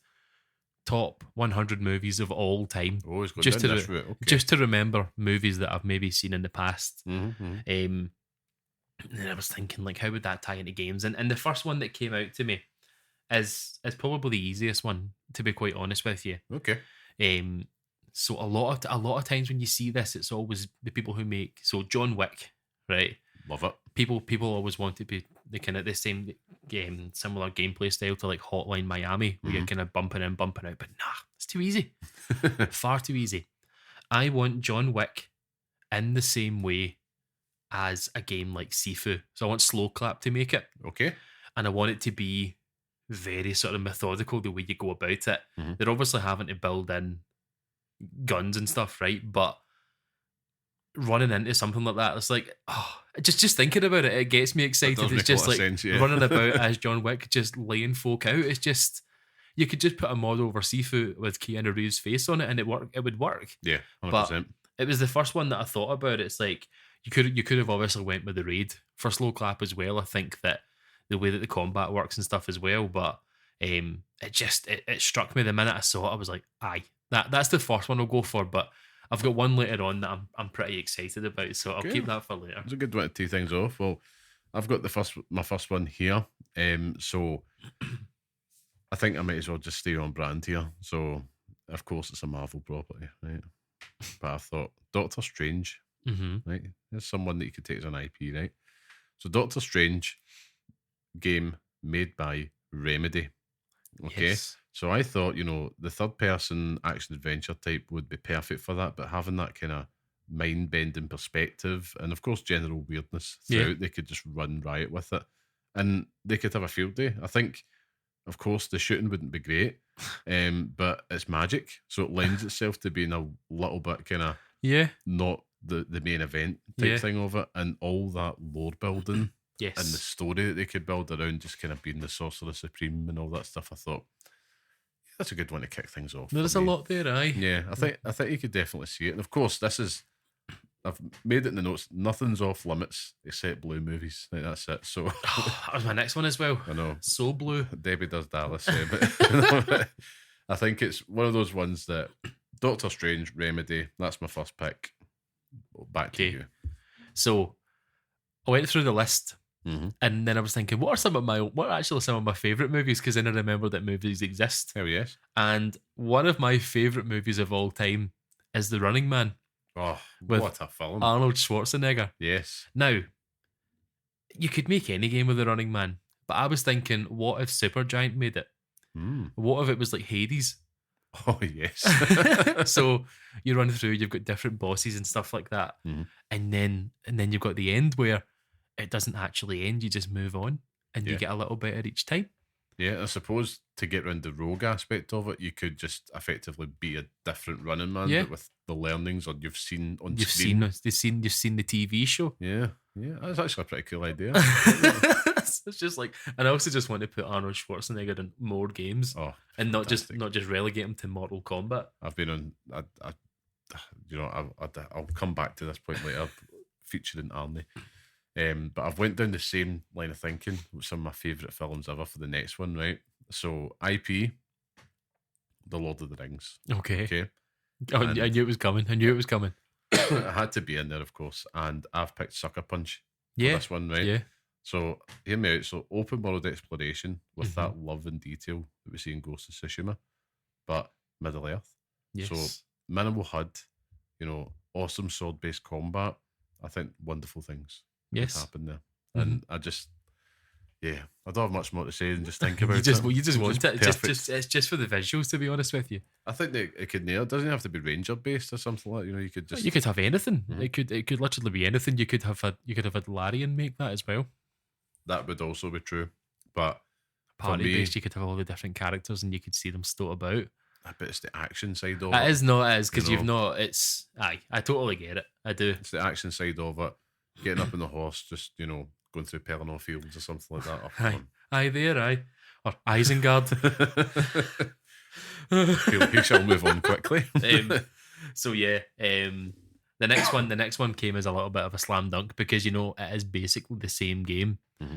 top 100 movies of all time, just to remember movies that I've maybe seen in the past. And then I was thinking, like, how would that tie into games? And the first one that came out to me is probably the easiest one, to be quite honest with you. Okay. So a lot of times when you see this, it's always the people who make. So John Wick, right? Love it. People always want to be the kind of the same game, similar gameplay style to like Hotline Miami, where you're kind of bumping in, bumping out. But nah, it's too easy. Far too easy. I want John Wick in the same way as a game like Sifu. So I want Slow Clap to make it. Okay. And I want it to be very sort of methodical the way you go about it. They're obviously having to build in guns and stuff, right? But running into something like that, it's like, just thinking about it, it gets me excited. It's just like running about as John Wick, just laying folk out. It's just, you could just put a mod over Sifu with Keanu Reeves' face on it, and it would work. Yeah, 100%. But it was the first one that I thought about. It's like you could have obviously went with the Raid for Slow Clap as well. I think that the way that the combat works and stuff as well, but it struck me the minute I saw it. I was like, aye. That's the first one I'll go for, but I've got one later on that I'm pretty excited about, so I'll keep that for later. It's a good one to tee things off. Well, I've got my first one here. So I think I might as well just stay on brand here. So of course it's a Marvel property, right? But I thought Doctor Strange, right? There's someone that you could take as an IP, right? So Doctor Strange game made by Remedy. Okay. Yes. So I thought, the third person action adventure type would be perfect for that, but having that kind of mind bending perspective and of course general weirdness throughout, they could just run riot with it and they could have a field day. I think, of course, the shooting wouldn't be great, but it's magic, so it lends itself to being a little bit kind of not the main event type thing of it, and all that lore building and the story that they could build around just kind of being the Sorcerer Supreme and all that stuff. I thought that's a good one to kick things off. There's a lot there, aye. Yeah, I think you could definitely see it. And of course, I've made it in the notes. Nothing's off limits except Blue movies. Like, that's it. So that was my next one as well. I know. So Blue. Debbie does Dallas, but I think it's one of those ones that Doctor Strange, Remedy. That's my first pick. Back to you. So I went through the list. And then I was thinking, what are actually some of my favourite movies? Because then I remembered that movies exist. Hell yes. And one of my favourite movies of all time is The Running Man. Oh, what a film. Arnold Schwarzenegger. Yes. Now, you could make any game with The Running Man, but I was thinking, what if Supergiant made it? What if it was like Hades? Oh, yes. So you run through, you've got different bosses and stuff like that. And then you've got the end where it doesn't actually end, you just move on and you get a little better each time. Yeah, I suppose to get around the rogue aspect of it, you could just effectively be a different running man, but with the learnings or you've seen on screen. You've seen the TV show. Yeah, Yeah, that's actually a pretty cool idea. It's just like, and I also just want to put Arnold Schwarzenegger in more games, and not just relegate him to Mortal Kombat. I've been on, I'll come back to this point later, featuring Arnie. But I've went down the same line of thinking with some of my favourite films ever for the next one, right? So IP, The Lord of the Rings. Okay. Oh, I knew it was coming. It had to be in there, of course, and I've picked Sucker Punch for this one, right? Yeah. So hear me out. So open world exploration with that love and detail that we see in Ghost of Tsushima, but Middle Earth. Yes. So minimal HUD, awesome sword based combat. I think wonderful things happen there, and I just. Yeah, I don't have much more to say than just think about you just it. You just want it. It's just for the visuals, to be honest with you. I think that it could nail. It doesn't have to be Ranger based or something like that. You could have anything. It could literally be anything. You could have a Larian make that as well. That would also be true. But party based, you could have all the different characters and you could see them stoat about. I bet it's the action side of it. It is because you've not. It's I totally get it. I do. It's the action side of it. Getting up on the horse, just going through Pelennor Fields or something like that. Aye. Or Isengard. he shall move on quickly. So yeah, the next one came as a little bit of a slam dunk because it is basically the same game. Mm-hmm.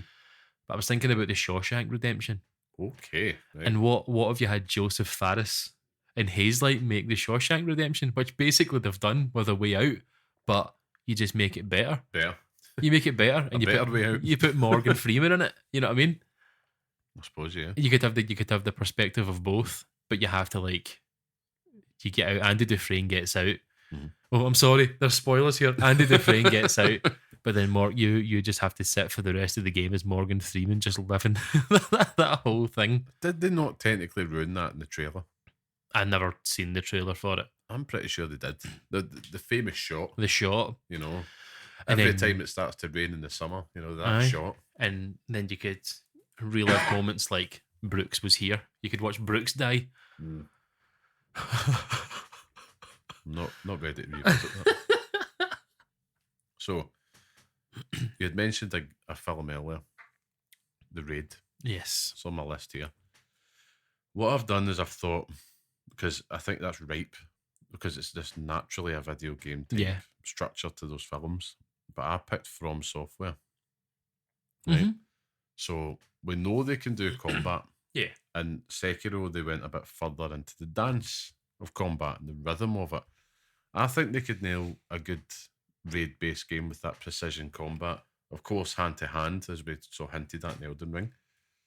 But I was thinking about the Shawshank Redemption. Okay. Right. And what have you had Joseph Fares and Hazelight make the Shawshank Redemption, which basically they've done with A Way Out, but you just make it better. You make it better, and you put Morgan Freeman in it. You know what I mean? I suppose, yeah. You could have the perspective of both, but you have to you get out. Andy Dufresne gets out. Mm-hmm. Oh, I'm sorry, there's spoilers here. Andy Dufresne gets out, but then you just have to sit for the rest of the game as Morgan Freeman just living that whole thing. Did they not technically ruin that in the trailer? I've never seen the trailer for it. I'm pretty sure they did. The famous shot. The shot. Every time it starts to rain in the summer, that shot. And then you could relive moments like Brooks was here. You could watch Brooks die. Not ready to revisit that. So, you had mentioned a film earlier, The Raid. Yes. It's on my list here. What I've done is I've thought, because I think that's ripe, because it's just naturally a video game type structure to those films. But I picked From Software. Right? Mm-hmm. So we know they can do combat. Yeah. And Sekiro, they went a bit further into the dance of combat and the rhythm of it. I think they could nail a good raid-based game with that precision combat. Of course, hand-to-hand, as we so hinted at in Elden Ring.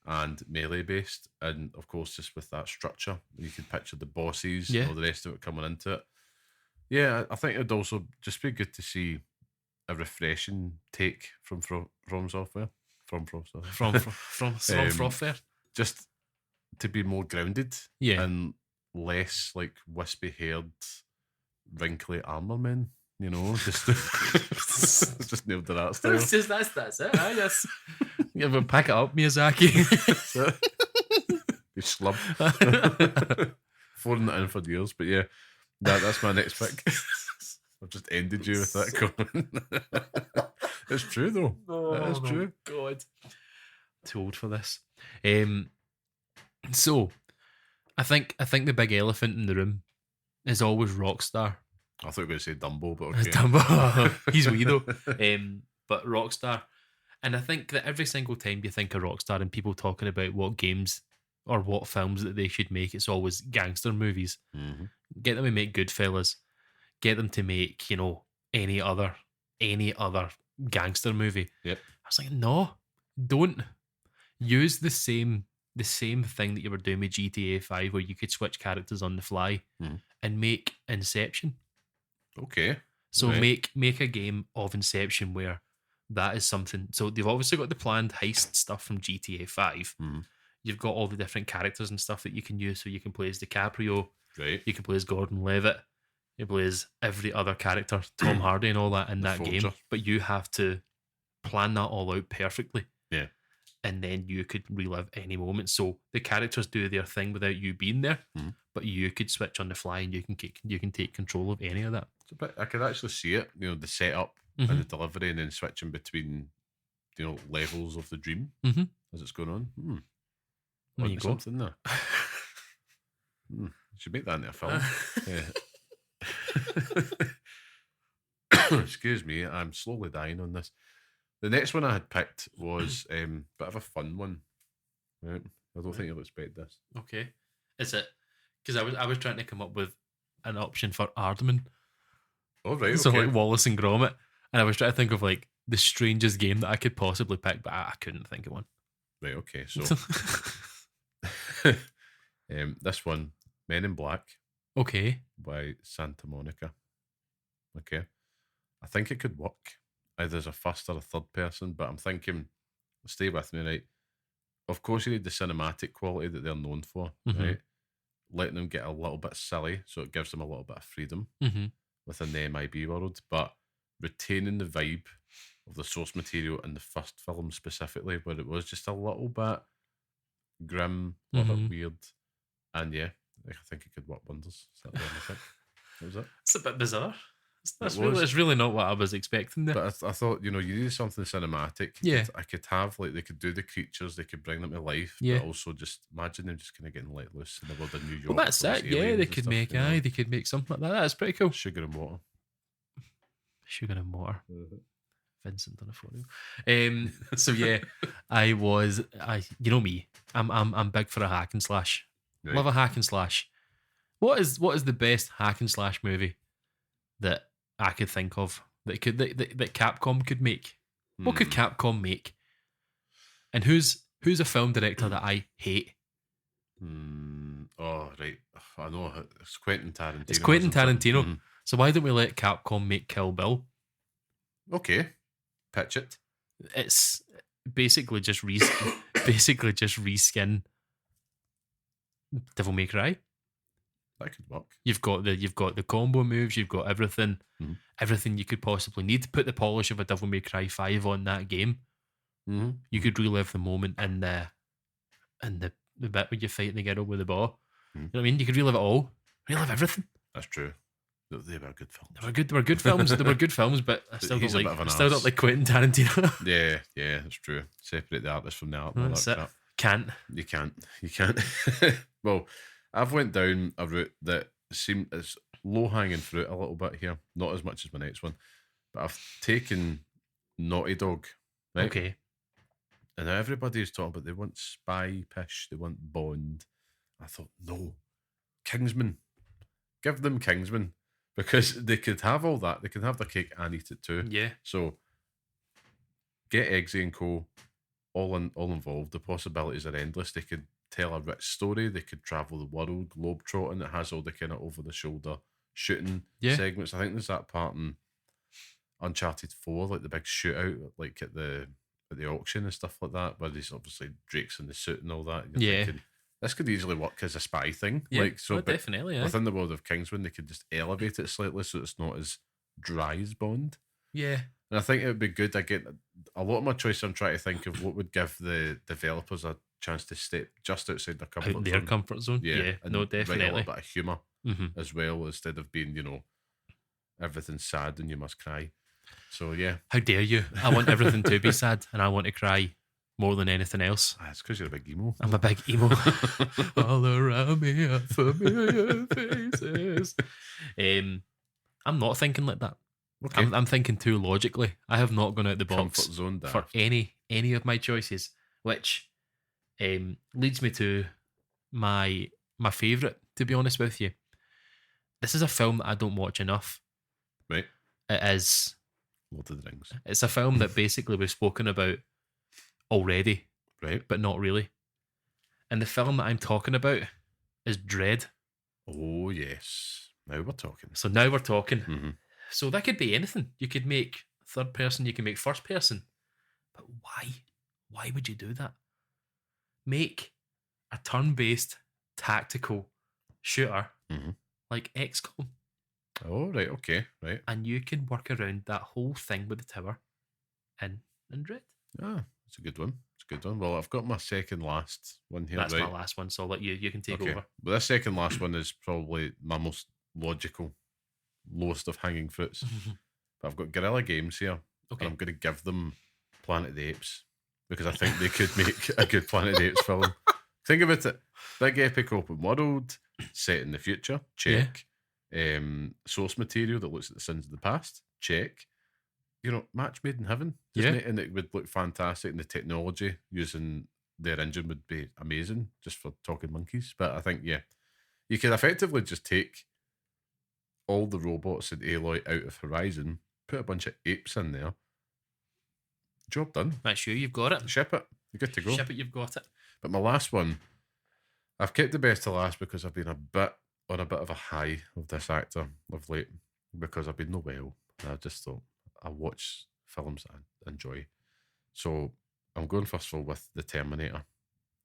And melee-based. And, of course, just with that structure. You could picture the bosses and all the rest of it coming into it. Yeah, I think it'd also just be good to see a refreshing take from Software. From Software. Just to be more grounded. Yeah. And less like wispy-haired, wrinkly armor men. Just just nailed the art style. That's it. Yes. Yeah, but pack it up, Miyazaki. You slub. Phoning it in for years, but yeah, that's my next pick. I've just ended you with that comment. It's true though. It is true. God, too old for this. So, I think the big elephant in the room is always Rockstar. I thought you were going to say Dumbo, but okay. Dumbo. He's wee though. But Rockstar. And I think that every single time you think of Rockstar and people talking about what games or what films that they should make, it's always gangster movies. Mm-hmm. Get them to make Goodfellas. Get them to make, any other gangster movie. Yep. I was like, no, don't use the same thing that you were doing with GTA 5 where you could switch characters on the fly and make Inception. Okay. So make a game of Inception where that is something. So they've obviously got the planned heist stuff from GTA 5. You've got all the different characters and stuff that you can use. So you can play as DiCaprio. Right. You can play as Gordon Levitt. You play as every other character, Tom Hardy and all that in that game. But you have to plan that all out perfectly. Yeah. And then you could relive any moment. So the characters do their thing without you being there, but you could switch on the fly and you can take control of any of that. But I could actually see it, the setup and the delivery, and then switching between, levels of the dream as it's going on. There you go. Something there. You should make that into a film. Excuse me, I'm slowly dying on this. The next one I had picked was a bit of a fun one. Right? I don't think you'll expect this. Okay. Is it? Because I was trying to come up with an option for Aardman. Oh, right. So okay. like Wallace and Gromit. And I was trying to think of like the strangest game that I could possibly pick, but I couldn't think of one. Right, okay. So this one, Men in Black. Okay. By Santa Monica. Okay. I think it could work either as a first or a third person, but I'm thinking, stay with me, right? Of course, you need the cinematic quality that they're known for, right? Letting them get a little bit silly, so it gives them a little bit of freedom within the MIB world, but retaining the vibe of the source material in the first film specifically, where it was just a little bit grim, a little bit weird, and yeah, I think it could work wonders. Is that the only thing? What was it? It's a bit bizarre. It's really not what I was expecting there. But I thought, you needed something cinematic. Yeah. I could have, like, they could do the creatures, they could bring them to life, but also just imagine them just kind of getting let loose in the world of New York. Well, that's it. Yeah, they could make they could make something like that. That's pretty cool. Sugar and water. Sugar and water. Vincent D'Onofrio. So yeah, you know me. I'm big for a hack and slash. Right. Love a hack and slash. What is the best hack and slash movie that I could think of that Capcom could make? What could Capcom make? And who's a film director that I hate? Oh, right. I know. It's Quentin Tarantino. It's Quentin Tarantino. So why don't we let Capcom make Kill Bill? Okay. Pitch it. It's basically just reskin Devil May Cry. That could work. You've got the combo moves. You've got everything you could possibly need to put the polish of a Devil May Cry 5 on that game. You could relive the moment in the bit where you're fighting the girl with the ball. You know what I mean? You could relive it all. Relive everything. That's true. They were good films. They were good films. They were good films, but I still don't like Quentin Tarantino. Yeah, that's true. Separate the artist from the art. That's it. You can't. Well, I've went down a route that seemed as low hanging fruit a little bit here. Not as much as my next one, but I've taken Naughty Dog. Right? Okay. And now everybody's talking about they want spy pish, they want Bond. I thought, no, Kingsman. Give them Kingsman. Because they could have all that. They can have their cake and eat it too. Yeah. So get Eggsy and Co. all involved. The possibilities are endless. They could tell a rich story. They could travel the world, globetrotting. It has all the kind of over the shoulder shooting segments. I think there's that part in Uncharted 4, like the big shootout, like at the auction and stuff like that, where there's obviously Drake's in the suit and all that. And you're thinking, this could easily work as a spy thing. Yeah, definitely. Within the world of Kingsman, they could just elevate it slightly so it's not as dry as Bond. Yeah. And I think it would be good. I get a lot of my choice. I'm trying to think of what would give the developers a chance to step just outside their comfort zone. Yeah, no, definitely. Write a little bit of humour as well, instead of being, everything's sad and you must cry. So, yeah. How dare you? I want everything to be sad and I want to cry more than anything else. It's because you're a big emo. I'm a big emo. All around me are familiar faces. I'm not thinking like that. Okay. I'm thinking too logically. I have not gone out the box comfort zone for any of my choices, which leads me to my favourite, to be honest with you. This is a film that I don't watch enough. Right. It is Lord of the Rings. It's a film that basically we've spoken about already, right? But not really. And the film that I'm talking about is Dread. Oh, yes. Now we're talking. So now we're talking. So that could be anything. You could make third person, you can make first person. But why? Why would you do that? Make a turn-based tactical shooter like XCOM. Oh, right, okay, right. And you can work around that whole thing with the tower in Dread. Ah, it's a good one. It's a good one. Well, I've got my second last one here. That's right? my last one, so I'll let you can take over. Well, this second last one is probably my most logical, lowest of hanging fruits. but I've got Guerrilla Games here, Okay. and I'm going to give them Planet of the Apes because I think they could make a good Planet of the Apes film. Think about it. Big epic open world set in the future. Check. Source material that looks at the sins of the past. Check. Match made in heaven. Isn't it? And it would look fantastic. And the technology using their engine would be amazing just for talking monkeys. But I think, you could effectively just take all the robots and Aloy out of Horizon, put a bunch of apes in there. Job done. That's you. You've got it. Ship it. You're good to go. Ship it. You've got it. But my last one, I've kept the best to last because I've been on a bit of a high of this actor of late because I've been no well. And I just thought I'll watch films that I enjoy. So I'm going first of all with The Terminator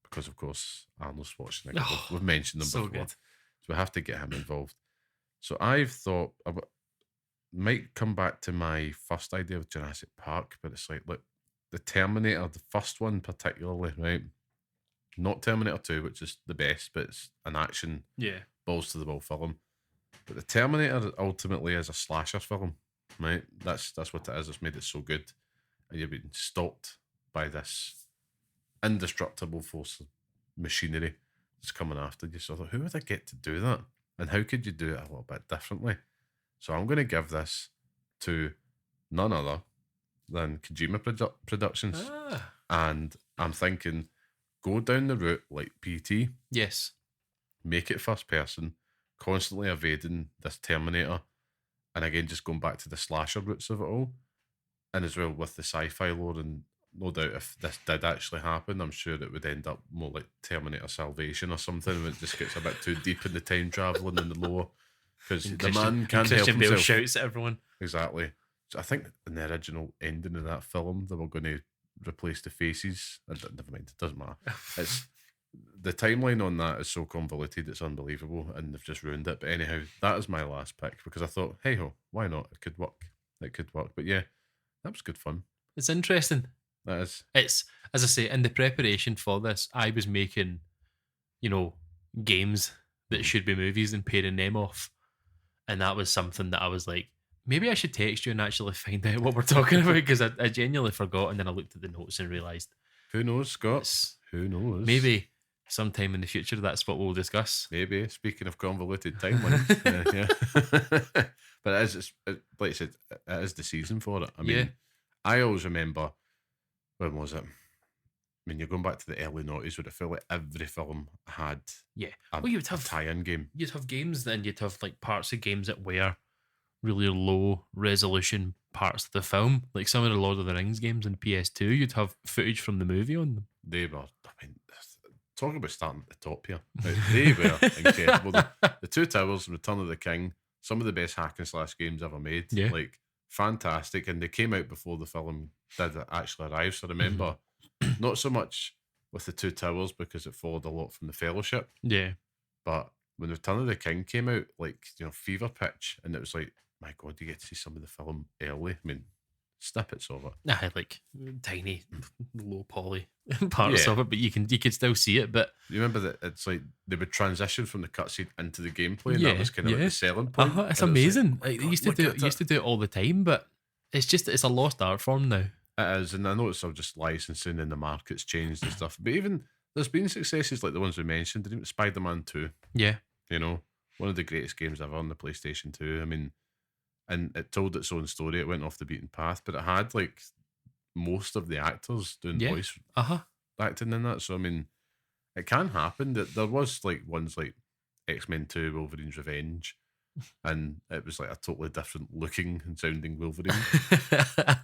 because, of course, Arnold Schwarzenegger. We've mentioned them before. Good. So we have to get him involved. So I've thought I might come back to my first idea of Jurassic Park, but it's like, look, The Terminator, the first one particularly, right? Not Terminator 2, which is the best, but it's an action, balls to the wall film. But The Terminator ultimately is a slasher film, right? That's what it is. It's made it so good. And you've been stalked by this indestructible force of machinery that's coming after you. So I thought, who would I get to do that? And how could you do it a little bit differently? So I'm going to give this to none other than Kojima Productions. And I'm thinking, go down the route like PT. Yes. Make it first person, constantly evading this Terminator. And again, just going back to the slasher roots of it all. And as well with the sci-fi lore, and no doubt if this did actually happen, I'm sure it would end up more like Terminator Salvation or something, when it just gets a bit too deep in the time traveling and the lore. Because the man can't help Christian Bale himself. shouts at everyone. Exactly. So I think in the original ending of that film, they were going to replace the faces. Never mind, it doesn't matter. It's the timeline on that is so convoluted, it's unbelievable, and they've just ruined it. But anyhow, that is my last pick because I thought, hey ho, why not? It could work. But yeah, that was good fun. It's interesting. That is. It's, as I say, in the preparation for this, I was making, games that should be movies and pairing them off. And that was something that I was like, maybe I should text you and actually find out what we're talking about, because I genuinely forgot, and then I looked at the notes and realised. Who knows, Scott? Who knows? Maybe sometime in the future that's what we'll discuss. Maybe. Speaking of convoluted timelines. yeah. But like I said, it is the season for it. I mean, I always remember, when was it? I mean, you're going back to the early 90s where it felt like every film had you would have a tie-in game. You'd have games, then you'd have like parts of games that were really low resolution parts of the film. Like some of the Lord of the Rings games in PS2, you'd have footage from the movie on them. They were, talking about starting at the top here. They were incredible. The Two Towers, Return of the King, some of the best hack and slash games ever made. Yeah. Like, fantastic. And they came out before the film did actually arrive. So I remember, not so much with the Two Towers because it followed a lot from the Fellowship. Yeah. But when Return of the King came out, fever pitch, and it was like, my God, you get to see some of the film early. I mean, snippets of it. I had like tiny, low poly parts of it, but you could still see it. But you remember that it's like they would transition from the cutscene into the gameplay, and that was kind of like the selling point. It's amazing. They used to do it all the time, but it's a lost art form now. It is, and I know it's all just licensing and the market's changed and stuff. But even there's been successes like the ones we mentioned. Even Spider-Man 2. Yeah. One of the greatest games ever on the PlayStation 2. I mean, and it told its own story. It went off the beaten path, but it had like most of the actors doing voice acting in that. So I mean, it can happen. That there was like ones like X-Men 2, Wolverine's Revenge, and it was like a totally different looking and sounding Wolverine, a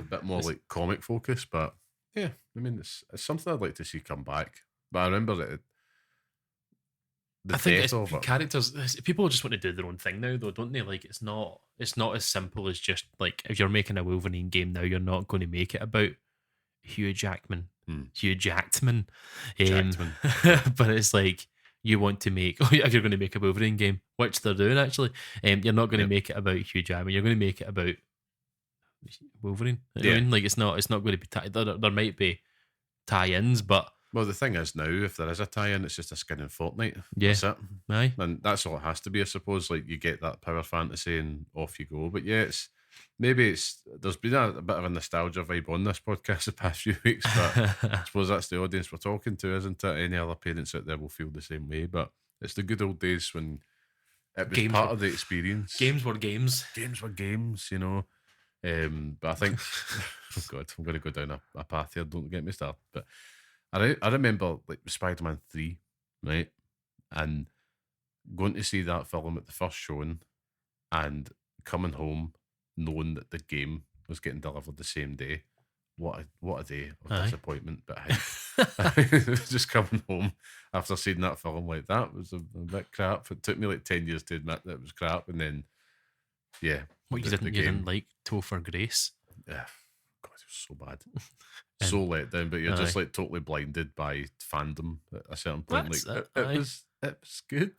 bit more like comic focus. But yeah, I mean, it's something I'd like to see come back. But I remember that. I think characters. People just want to do their own thing now, though, don't they? Like it's not as simple as just like if you're making a Wolverine game now, you're not going to make it about Hugh Jackman. But it's like you want to make. If you're going to make a Wolverine game, which they're doing actually, you're not going to make it about Hugh Jackman. You're going to make it about Wolverine. I mean, like it's not going to be. There might be tie-ins, but. Well, the thing is now, if there is a tie-in, it's just a skin in Fortnite. Yeah. That's it. Aye. And that's all it has to be, I suppose. Like, you get that power fantasy and off you go. But yeah, maybe there's been a bit of a nostalgia vibe on this podcast the past few weeks, but I suppose that's the audience we're talking to, isn't it? Any other parents out there will feel the same way, but it's the good old days when it was part of the experience. Games were games. Games were games, you know. But I think, oh God, I'm going to go down a path here. Don't get me started. But I remember like Spider-Man 3, right? And going to see that film at the first showing and coming home knowing that the game was getting delivered the same day. What a day of disappointment. But hey, just coming home after seeing that film like that was a bit crap. It took me like 10 years to admit that it was crap. And then, yeah. What, you didn't like Topher Grace? Yeah. God, it was so bad. So let down, but you're just like totally blinded by fandom at a certain point. It was good.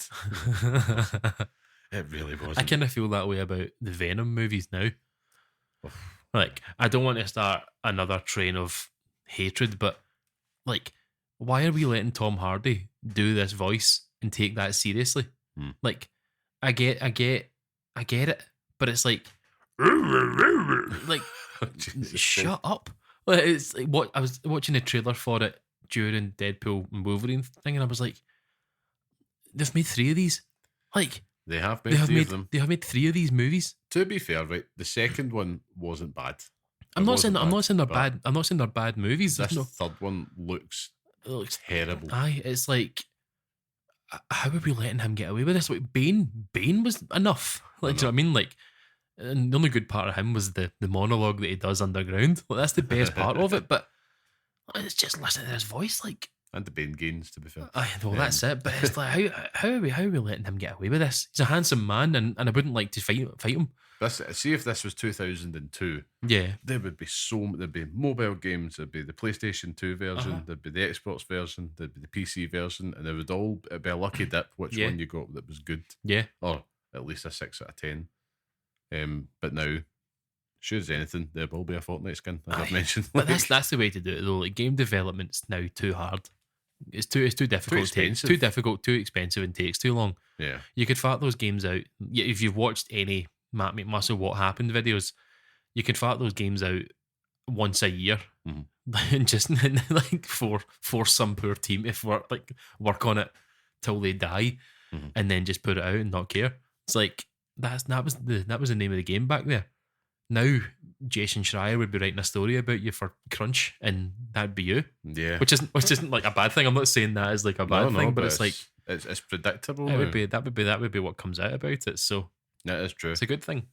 It really wasn't. I kind of feel that way about the Venom movies now. Like, I don't want to start another train of hatred, but like, why are we letting Tom Hardy do this voice and take that seriously? Like, I get it, but it's like shut up. Like, it's like what I was watching a trailer for it during Deadpool and Wolverine thing, and I was like, they've made 3 of these. Like, they have made 3 of them. They have made 3 of these movies. To be fair, right, the second one wasn't bad. I'm not saying they're bad. I'm not saying they're bad movies. This third one looks terrible. Aye, it's like, how are we letting him get away with this? Like, Bane was enough. Like, do you know what I mean? Like, and the only good part of him was the monologue that he does underground. Like, that's the best part of it. But it's just listening to his voice, like, and the Bane gains, to be fair. Well, that's it. But it's like, how are we letting him get away with this? He's a handsome man, and I wouldn't like to fight him. See if this was 2002. Yeah, there would be there'd be mobile games. There'd be the PlayStation 2 version. There'd be the Xbox version. There'd be the PC version, and it'd be a lucky dip which one you got that was good. Yeah, or at least a 6 out of 10. But now, sure as anything, there will be a Fortnite skin, as I've mentioned. But that's the way to do it, though. Like, game development's now too hard. It's too difficult. Too difficult, too expensive, and takes too long. Yeah, you could fart those games out. If you've watched any Matt McMuscle What Happened videos, you could fart those games out once a year, and just like force some poor team to work on it till they die, and then just put it out and not care. It's like that was the name of the game back there. Now Jason Schreier would be writing a story about you for Crunch, and that'd be you. Yeah, which isn't like a bad thing. I'm not saying that as like a bad thing, but it's like it's predictable. That would be what comes out about it. So that is true. It's a good thing.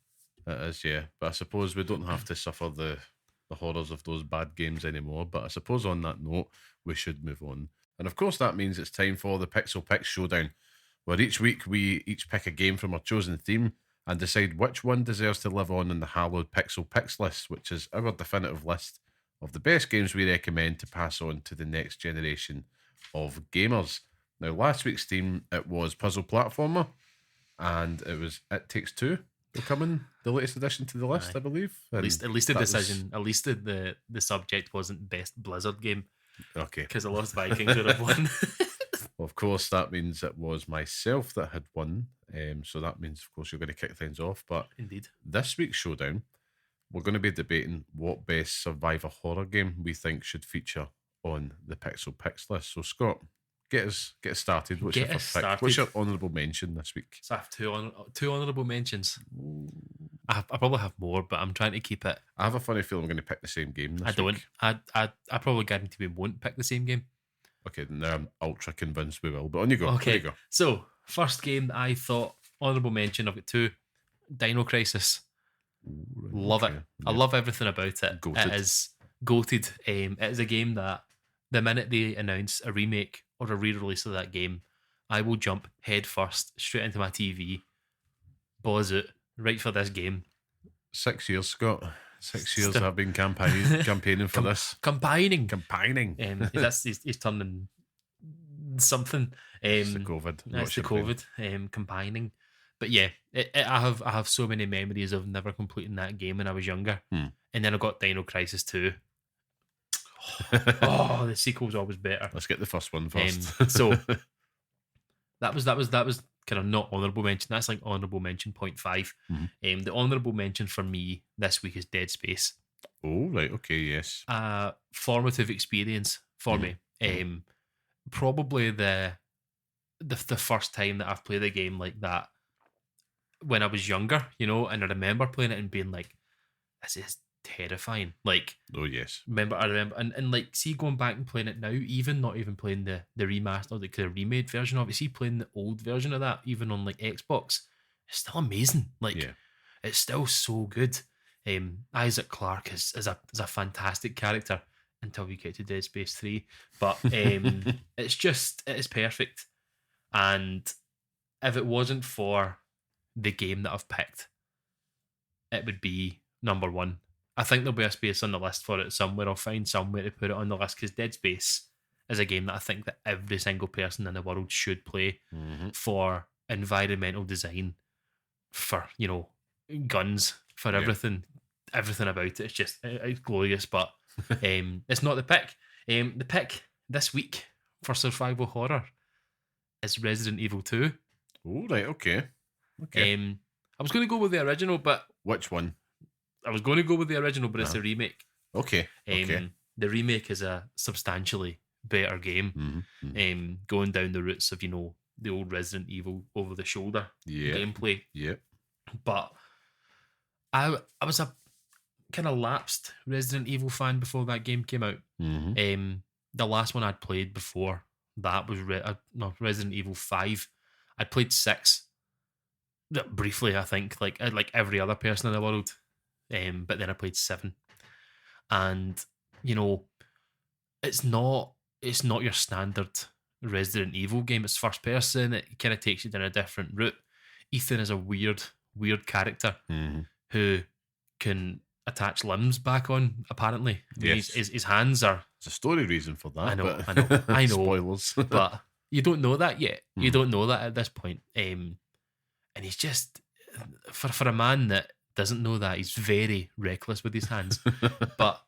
It is, yeah. But I suppose we don't have to suffer the horrors of those bad games anymore. But I suppose on that note, we should move on. And of course, that means it's time for the Pixel Picks Showdown, where each week we each pick a game from our chosen theme and decide which one deserves to live on in the hallowed Pixel Picks list, which is our definitive list of the best games we recommend to pass on to the next generation of gamers. Now, last week's theme, it was puzzle platformer, and it was It Takes Two becoming the latest addition to the list, I believe. At least the subject wasn't best Blizzard game. Okay. Because the Lost Vikings would have won. Well, of course, that means it was myself that had won. So that means, of course, you're going to kick things off. But indeed, this week's showdown, we're going to be debating what best survivor horror game we think should feature on the Pixel Picks list. So, Scott, get us started. What's your first pick? What's your honourable mention this week? So I have two honourable mentions. I probably have more, but I'm trying to keep it. I have a funny feeling I'm going to pick the same game this week. I probably guarantee we won't pick the same game. Okay, now I'm ultra convinced we will. But on you go. Okay, there you go. So first game that I thought honourable mention. I've got 2. Dino Crisis. Love it. Yeah. I love everything about it. Goated. It is goated. It is a game that the minute they announce a remake or a re-release of that game, I will jump head first straight into my TV, balls out, right for this game. 6 years, Scott. 6 years I've been campaigning for this. Campaigning. He's turning something. It's the COVID. That's the COVID. Campaigning. But yeah, I have so many memories of never completing that game when I was younger. And then I got Dino Crisis 2. The sequel's always better. Let's get the first one first. So that was kind of not honourable mention. That's like honourable mention 0.5. The honourable mention for me this week is Dead Space. Oh, right. Okay, yes. Formative experience for me. Probably the first time that I've played a game like that when I was younger, and I remember playing it and being like, this is terrifying. Like, oh yes, I remember, and like, see, going back and playing it now, even not even playing the remaster, like the remade version of it, see, playing the old version of that, even on like Xbox, it's still amazing. Like, it's still so good. Isaac Clarke is a fantastic character until we get to Dead Space 3, but it is perfect. And if it wasn't for the game that I've picked, it would be number one. I think there'll be a space on the list for it somewhere. I'll find somewhere to put it on the list, because Dead Space is a game that I think that every single person in the world should play for environmental design, for, guns, for everything about it. It's just, it's glorious, but it's not the pick. The pick this week for survival horror is Resident Evil 2. Oh, right, okay. I was going to go with the original, but... Which one? I was going to go with the original, but it's a remake. Okay. The remake is a substantially better game, going down the routes of, the old Resident Evil over-the-shoulder gameplay. Yeah. But I was a kind of lapsed Resident Evil fan before that game came out. The last one I'd played before that was Resident Evil 5. I'd played 6 briefly, I think, like every other person in the world. But then I played 7, and it's not your standard Resident Evil game. It's first person. It kind of takes you down a different route. Ethan is a weird character who can attach limbs back on. Apparently, his hands are. There's a story reason for that. I know. Spoilers, but you don't know that yet. You don't know that at this point. And he's just for a man that doesn't know that, he's very reckless with his hands. But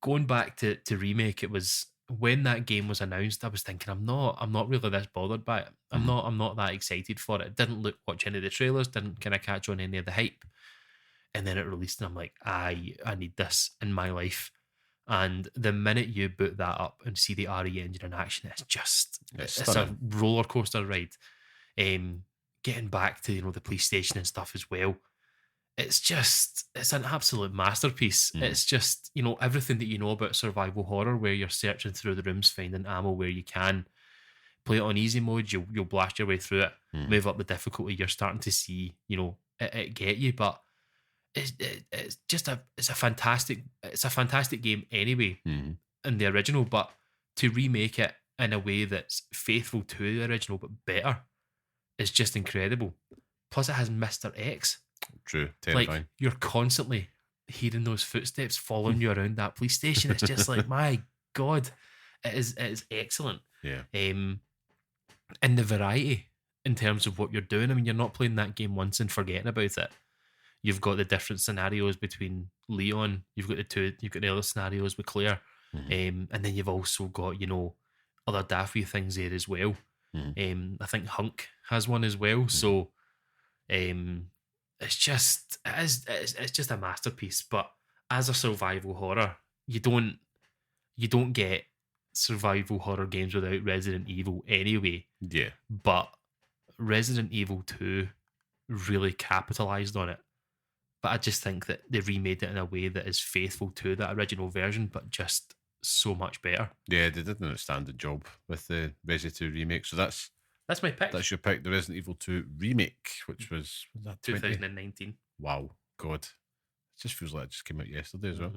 going back to remake, it was when that game was announced, I was thinking, I'm not really this bothered by it. I'm not that excited for it. It didn't watch any of the trailers, didn't kind of catch on any of the hype. And then it released, and I'm like, I need this in my life. And the minute you boot that up and see the RE engine in action, it's a roller coaster ride. Getting back to the police station and stuff as well. It's an absolute masterpiece. It's just, everything that you know about survival horror, where you're searching through the rooms, finding ammo where you can. Play it on easy mode, you'll blast your way through it. Move up the difficulty, you're starting to see, it get you. But it's a fantastic game anyway in the original. But to remake it in a way that's faithful to the original but better is just incredible. Plus, it has Mr. X. True, terrifying. Like, you're constantly hearing those footsteps following you around that police station. It's just like, my God, it is excellent. Yeah. And the variety in terms of what you're doing. I mean, you're not playing that game once and forgetting about it. You've got the different scenarios between Leon. You've got the other scenarios with Claire, and then you've also got other daffy things there as well. I think Hunk has one as well. So, it's just a masterpiece. But as a survival horror, you don't get survival horror games without Resident Evil anyway. Yeah. But Resident Evil 2 really capitalized on it. But I just think that they remade it in a way that is faithful to that original version, but just so much better. Yeah, they did an outstanding job with the Resident 2 remake. So that's my pick. That's your pick, the Resident Evil 2 remake, which was that 2019. Wow, God. It just feels like it just came out yesterday as well.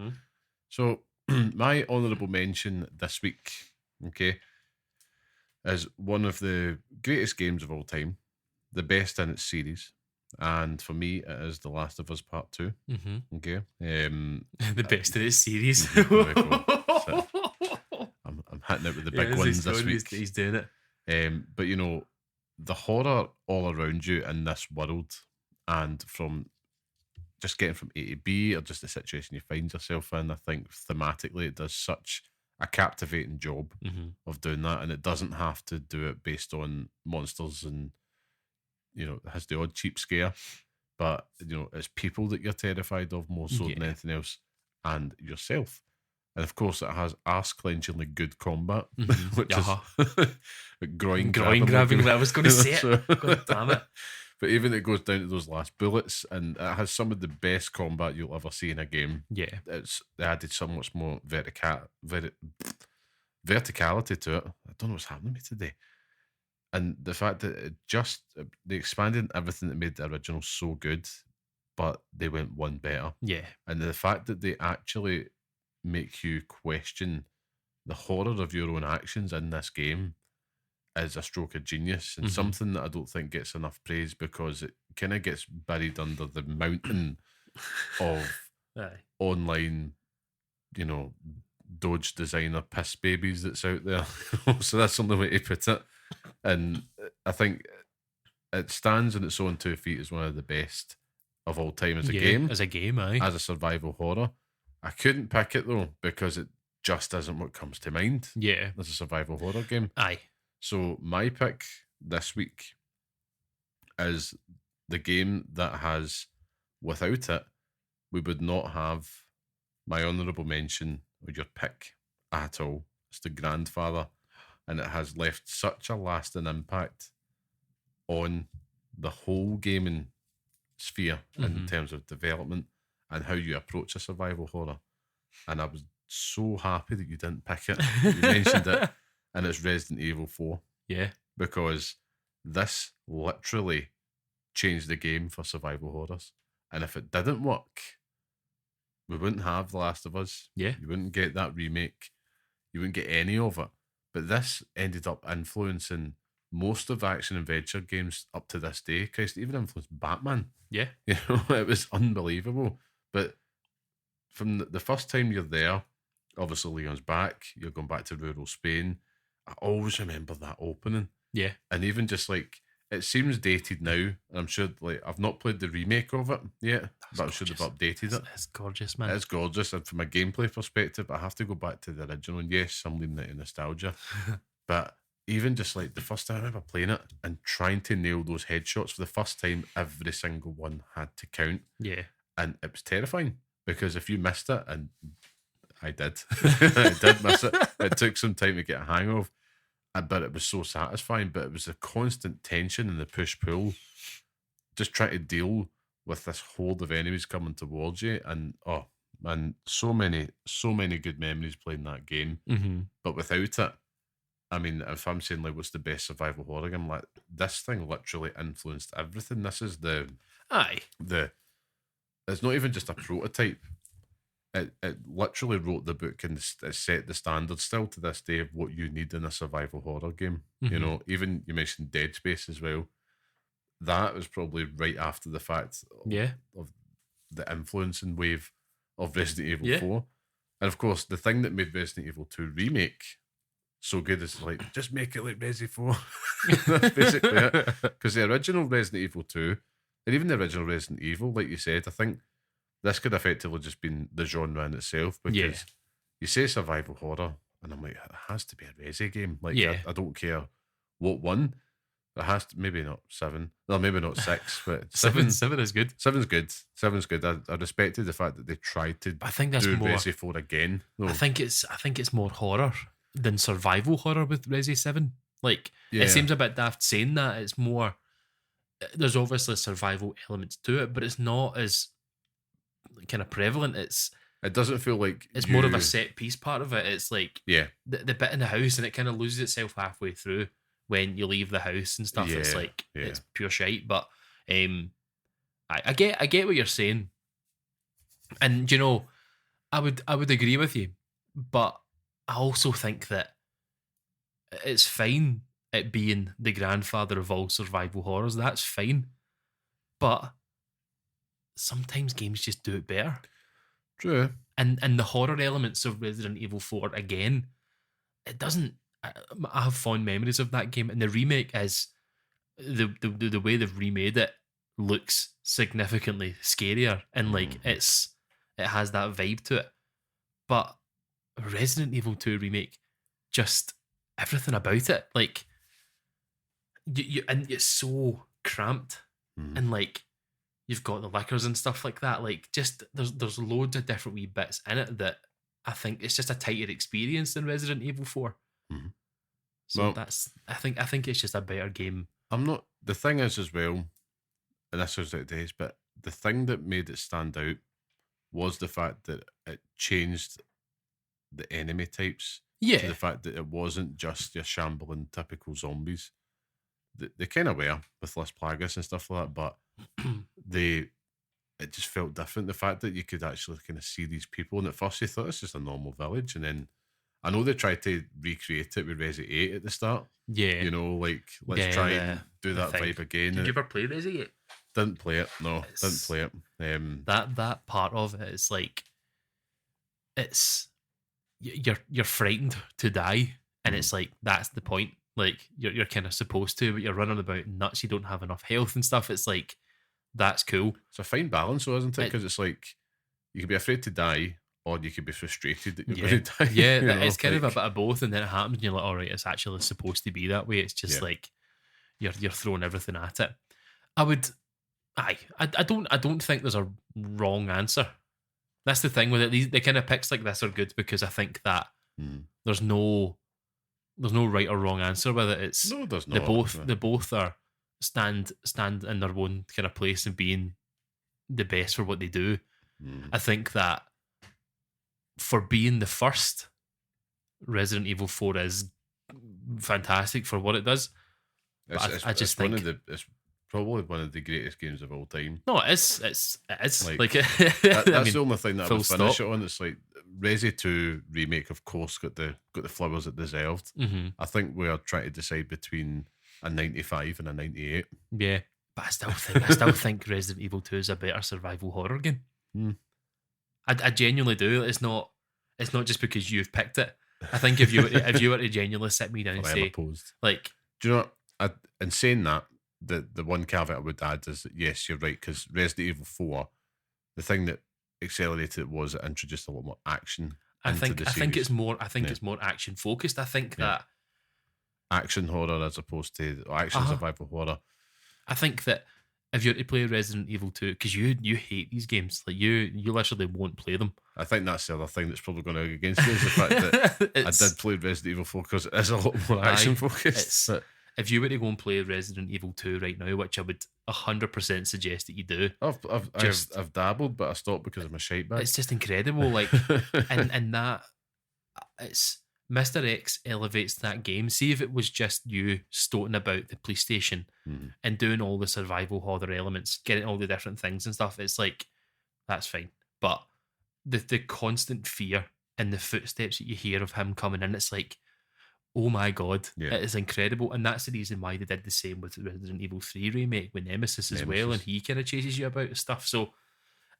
So my honourable mention this week, okay, is one of the greatest games of all time, the best in its series. And for me, it is The Last of Us Part 2. Okay. The best in its series. I'm hitting it with the big ones this week. He's doing it. But the horror all around you in this world, and from just getting from A to B, or just the situation you find yourself in, I think thematically it does such a captivating job of doing that, and it doesn't have to do it based on monsters and has the odd cheap scare, but it's people that you're terrified of more so than anything else, and yourself. And of course, it has arse-clenchingly good combat, which is groin grabbing. I was going to say it. God damn it. But even it goes down to those last bullets, and it has some of the best combat you'll ever see in a game. Yeah. They added so much more verticality to it. I don't know what's happening to me today. And the fact that they expanded everything that made the original so good, but they went one better. Yeah. And the fact that they actually make you question the horror of your own actions in this game is a stroke of genius, and something that I don't think gets enough praise, because it kind of gets buried under the mountain of online, Doge designer piss babies that's out there. So that's the only way to put it. And I think it stands on its own 2 feet as one of the best of all time as a game. As a game, aye. As a survival horror. I couldn't pick it though, because it just isn't what comes to mind. Yeah. As a survival horror game. Aye. So my pick this week is the game that has, without it, we would not have my honourable mention or your pick at all. It's The Grandfather, and it has left such a lasting impact on the whole gaming sphere in terms of development and how you approach a survival horror. And I was so happy that you didn't pick it. You mentioned it. And it's Resident Evil 4. Yeah. Because this literally changed the game for survival horrors. And if it didn't work, we wouldn't have The Last of Us. Yeah. You wouldn't get that remake. You wouldn't get any of it. But this ended up influencing most of action adventure games up to this day. Christ, it even influenced Batman. Yeah. It was unbelievable. But from the first time you're there, obviously Leon's back. You're going back to rural Spain. I always remember that opening. Yeah. And even just it seems dated now. And I'm sure, I've not played the remake of it yet, but I'm sure they've updated it. It's gorgeous, man. It's gorgeous. And from a gameplay perspective, I have to go back to the original. And yes, I'm leaning into nostalgia. But even just the first time I remember playing it and trying to nail those headshots for the first time, every single one had to count. Yeah. And it was terrifying, because if you missed it, and I did. I did miss it. It took some time to get a hang of, but it was so satisfying. But it was the constant tension and the push-pull, just trying to deal with this horde of enemies coming towards you. And, oh, man, so many good memories playing that game. But without it, I mean, if I'm saying, what's the best survival horror game, this thing literally influenced everything. This is it's not even just a prototype. It literally wrote the book, and it set the standard still to this day of what you need in a survival horror game. Even you mentioned Dead Space as well. That was probably right after the fact of the influencing wave of Resident Evil 4. And of course, the thing that made Resident Evil 2 Remake so good is just make it like Resi 4. That's basically it. Because the original Resident Evil 2, and even the original Resident Evil, like you said, I think this could effectively just been the genre in itself, because you say survival horror, and I'm it has to be a Resi game. I don't care what one. It has to, maybe not 7. No, maybe not 6, but 7 is good. 7's good. 7's good. I respected the fact that they tried to I think that's do more, Resi 4 again. Though. I think it's more horror than survival horror with Resi 7. It seems a bit daft saying that. It's more, there's obviously survival elements to it, but it's not as kind of prevalent. It doesn't feel like it's more of a set piece part of it. It's the bit in the house, and it kind of loses itself halfway through when you leave the house and stuff. It's it's pure shite. But I get what you're saying, and I would agree with you, but I also think that it's fine it being the grandfather of all survival horrors. That's fine, but sometimes games just do it better. True. And the horror elements of Resident Evil 4, again, it doesn't. I have fond memories of that game, and the remake is the way they've remade it looks significantly scarier, and it has that vibe to it. But Resident Evil 2 remake, just everything about it, and it's so cramped, and like you've got the liquors and stuff like that. Like, just there's loads of different wee bits in it that I think it's just a tighter experience than Resident Evil 4. So well, that's I think it's just a better game. The thing is as well, and this was out of days, but the thing that made it stand out was the fact that it changed the enemy types. Yeah. To the fact that it wasn't just your shambling typical zombies. They kind of were with Las Plagas and stuff like that, but it just felt different. The fact that you could actually kind of see these people, and at first you thought it's just a normal village, and then I know they tried to recreate it with Resi 8 at the start. Yeah. You know, like, let's try and do that vibe again. Did you ever play Resi 8? Didn't play it. No, didn't play it. That part of it is like, it's you're frightened to die, and it's like that's the point. Like you're kind of supposed to, but you're running about nuts. You don't have enough health and stuff. It's like, that's cool. It's a fine balance, though, isn't it? Because it's like you could be afraid to die, or you could be frustrated that you're going to die. Yeah, it's kind of a bit of both, and then it happens, and you're like, all right, it's actually supposed to be that way. It's just like you're throwing everything at it. I don't think there's a wrong answer. That's the thing with it. The kind of picks like this are good because I think that there's no right or wrong answer with it. It's no, there's not. They both are stand in their own kind of place and being the best for what they do. I think that for being the first, Resident Evil 4 is fantastic for what it does. I just think it's probably one of the greatest games of all time. No, it is. It's like that's the only thing that I would finish stop. it on. It's like Resi 2 remake, of course, got the flowers it deserved. I think we are trying to decide between a 95 and a 98. Yeah, but I still think Resident Evil 2 is a better survival horror game. I genuinely do. It's not just because you've picked it. I think if you were to genuinely sit me down and say, like, do you know what? In saying that, the one caveat I would add is that yes, you're right, because Resident Evil 4, the thing that accelerated it was it introduced a lot more action. I think it's more action focused. I think that action horror as opposed to action survival horror. I think that if you're to play Resident Evil 2, because you hate these games, like you literally won't play them. I think that's the other thing that's probably going to go against you is the fact that I did play Resident Evil 4 because it is a lot more action focused. If you were to go and play Resident Evil 2 right now, which I would 100% suggest that you do, I've dabbled, but I stopped because of my shite bag. It's just incredible, like, and that it's Mr. X elevates that game. See if it was just you stoating about the police station and doing all the survival horror elements, getting all the different things and stuff. It's like, that's fine, but the constant fear and the footsteps that you hear of him coming in, it's like, oh my god, it is incredible. And that's the reason why they did the same with the Resident Evil 3 remake with Nemesis as well, and he kind of chases you about and stuff. So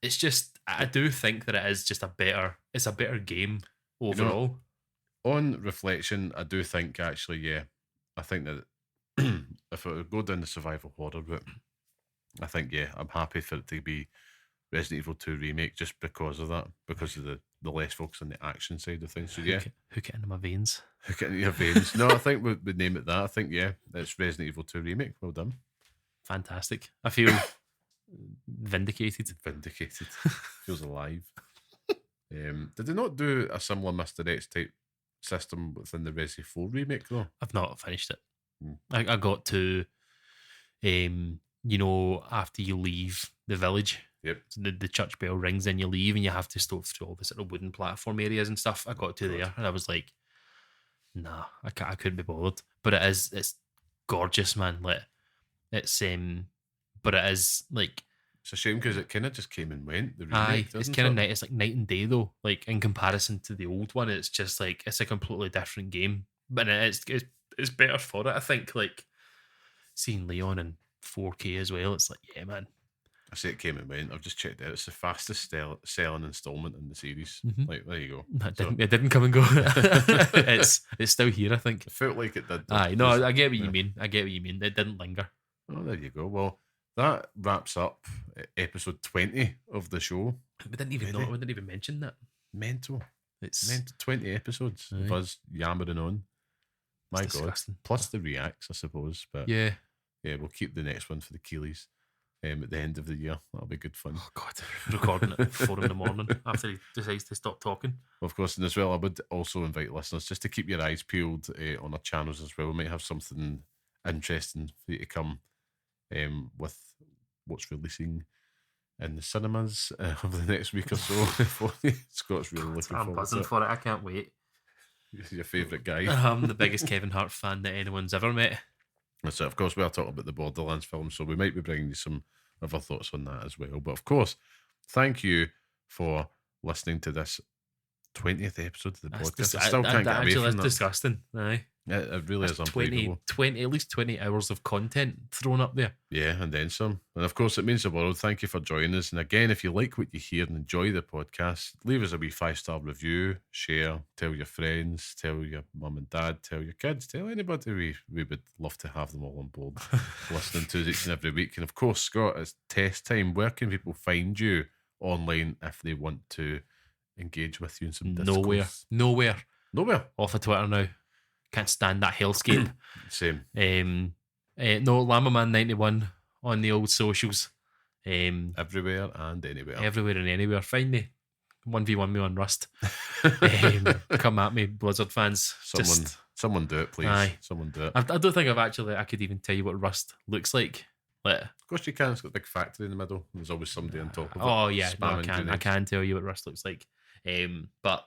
it's just, I do think that it is just a better game overall. On reflection, I do think actually, I think that if it would go down the survival horror route, I think I'm happy for it to be Resident Evil 2 remake just because of that, because of the less focus on the action side of things. So hook it into my veins. Hook it into your veins. No, I think we'd name it that. I think it's Resident Evil 2 remake. Well done. Fantastic. I feel vindicated. Feels alive. Did they not do a similar Mr. X type system within the Resi 4 remake though? I've not finished it. I got to after you leave the village, the church bell rings and you leave and you have to stop through all the sort of wooden platform areas and stuff. I got to there and I was like, nah, I couldn't be bothered. But it's gorgeous, man. Like, it's but it is like, it's a shame because it kind of just came and went. The remake, aye, it's kind of it's like night and day though. Like, in comparison to the old one, it's just like, it's a completely different game. But it's better for it. I think, like, seeing Leon in 4K as well, it's like, yeah, man. I say it came and went. I've just checked it out. It's the fastest selling installment in the series. Like, there you go. It didn't come and go. It's still here, I think. It felt like it did. Aye, no, I get what you mean. It didn't linger. Oh, there you go. Well, that wraps up episode 20 of the show. We didn't even mention that. Mental. It's mental. 20 episodes of us yammering on. My God. Disgusting. Plus the reacts, I suppose. But yeah. yeah, we'll keep the next one for the Keeleys at the end of the year. That'll be good fun. Oh God, recording at 4 a.m. after he decides to stop talking. Of course, and as well, I would also invite listeners just to keep your eyes peeled on our channels as well. We might have something interesting for you to come with what's releasing in the cinemas over the next week or so. Scott's really looking forward to it. I'm buzzing for it. I can't wait. You're your favourite guy. I'm the biggest Kevin Hart fan that anyone's ever met. So, of course, we are talking about the Borderlands film, so we might be bringing you some of our thoughts on that as well. But, of course, thank you for listening to this 20th episode of the podcast. I still can't get away from that. That's disgusting. Aye. It really is unbelievable. 20, at least 20 hours of content thrown up there. Yeah, and then some. And of course, it means the world. Thank you for joining us. And again, if you like what you hear and enjoy the podcast, leave us a wee 5-star review, share, tell your friends, tell your mum and dad, tell your kids, tell anybody. We would love to have them all on board listening to us each and every week. And of course, Scott, it's test time. Where can people find you online if they want to engage with you in some discourse? Nowhere. Off of Twitter now. Can't stand that hellscape. Same. No, Llamaman91 on the old socials. Everywhere and anywhere. Everywhere and anywhere. Find me. 1v1 me on Rust. Come at me, Blizzard fans. Someone do it, please. Aye. Someone do it. I don't think I could even tell you what Rust looks like. Of course you can. It's got a big factory in the middle. There's always somebody on top of it. Oh, yeah. No, I can tell you what Rust looks like. But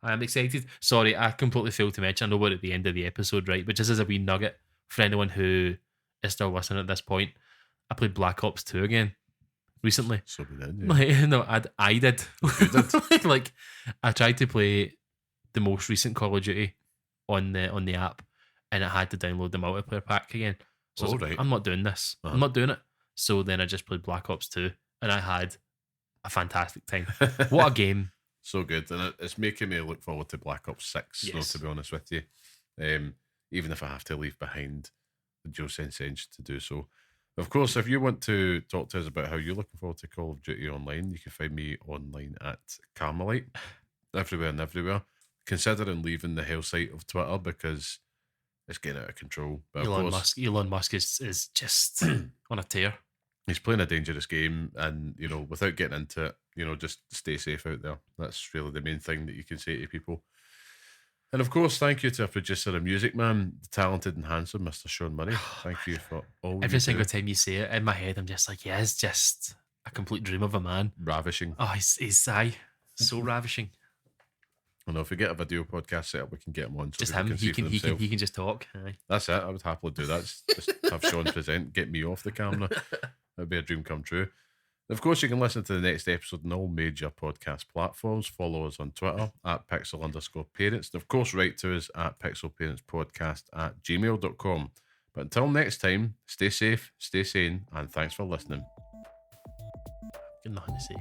I'm excited. Sorry, I completely failed to mention. I know we're at the end of the episode, right? But just as a wee nugget for anyone who is still listening at this point, I played Black Ops 2 again recently. So we did, yeah. No, I did. You did? Like, I tried to play the most recent Call of Duty on the app, and it had to download the multiplayer pack again. So I was like, I'm not doing this. I'm not doing it. So then I just played Black Ops 2, and I had a fantastic time. What a game. So good, and it's making me look forward to Black Ops 6, to be honest with you. Even if I have to leave behind the DualSense Edge to do so. Of course, if you want to talk to us about how you're looking forward to Call of Duty online, you can find me online at Carmelite, everywhere and everywhere. Considering leaving the hell site of Twitter because it's getting out of control. But Elon Musk is just on a tear. He's playing a dangerous game, and without getting into it, just stay safe out there. That's really the main thing that you can say to people. And of course, thank you to our producer and music man, the talented and handsome Mr. Sean Murray. Thank you for all. Every single time you say it in my head, I'm just like, yeah, it's just a complete dream of a man. Ravishing. Oh, he's so ravishing. I know, if we get a video podcast set up, we can get him on. So just him. He can just talk. Aye. That's it. I would happily do that. Just have Sean present, get me off the camera. That'd be a dream come true. Of course, you can listen to the next episode on all major podcast platforms. Follow us on Twitter at Pixel_Parents. And of course, write to us at pixelparentspodcast@gmail.com. But until next time, stay safe, stay sane, and thanks for listening. Got nothing to say.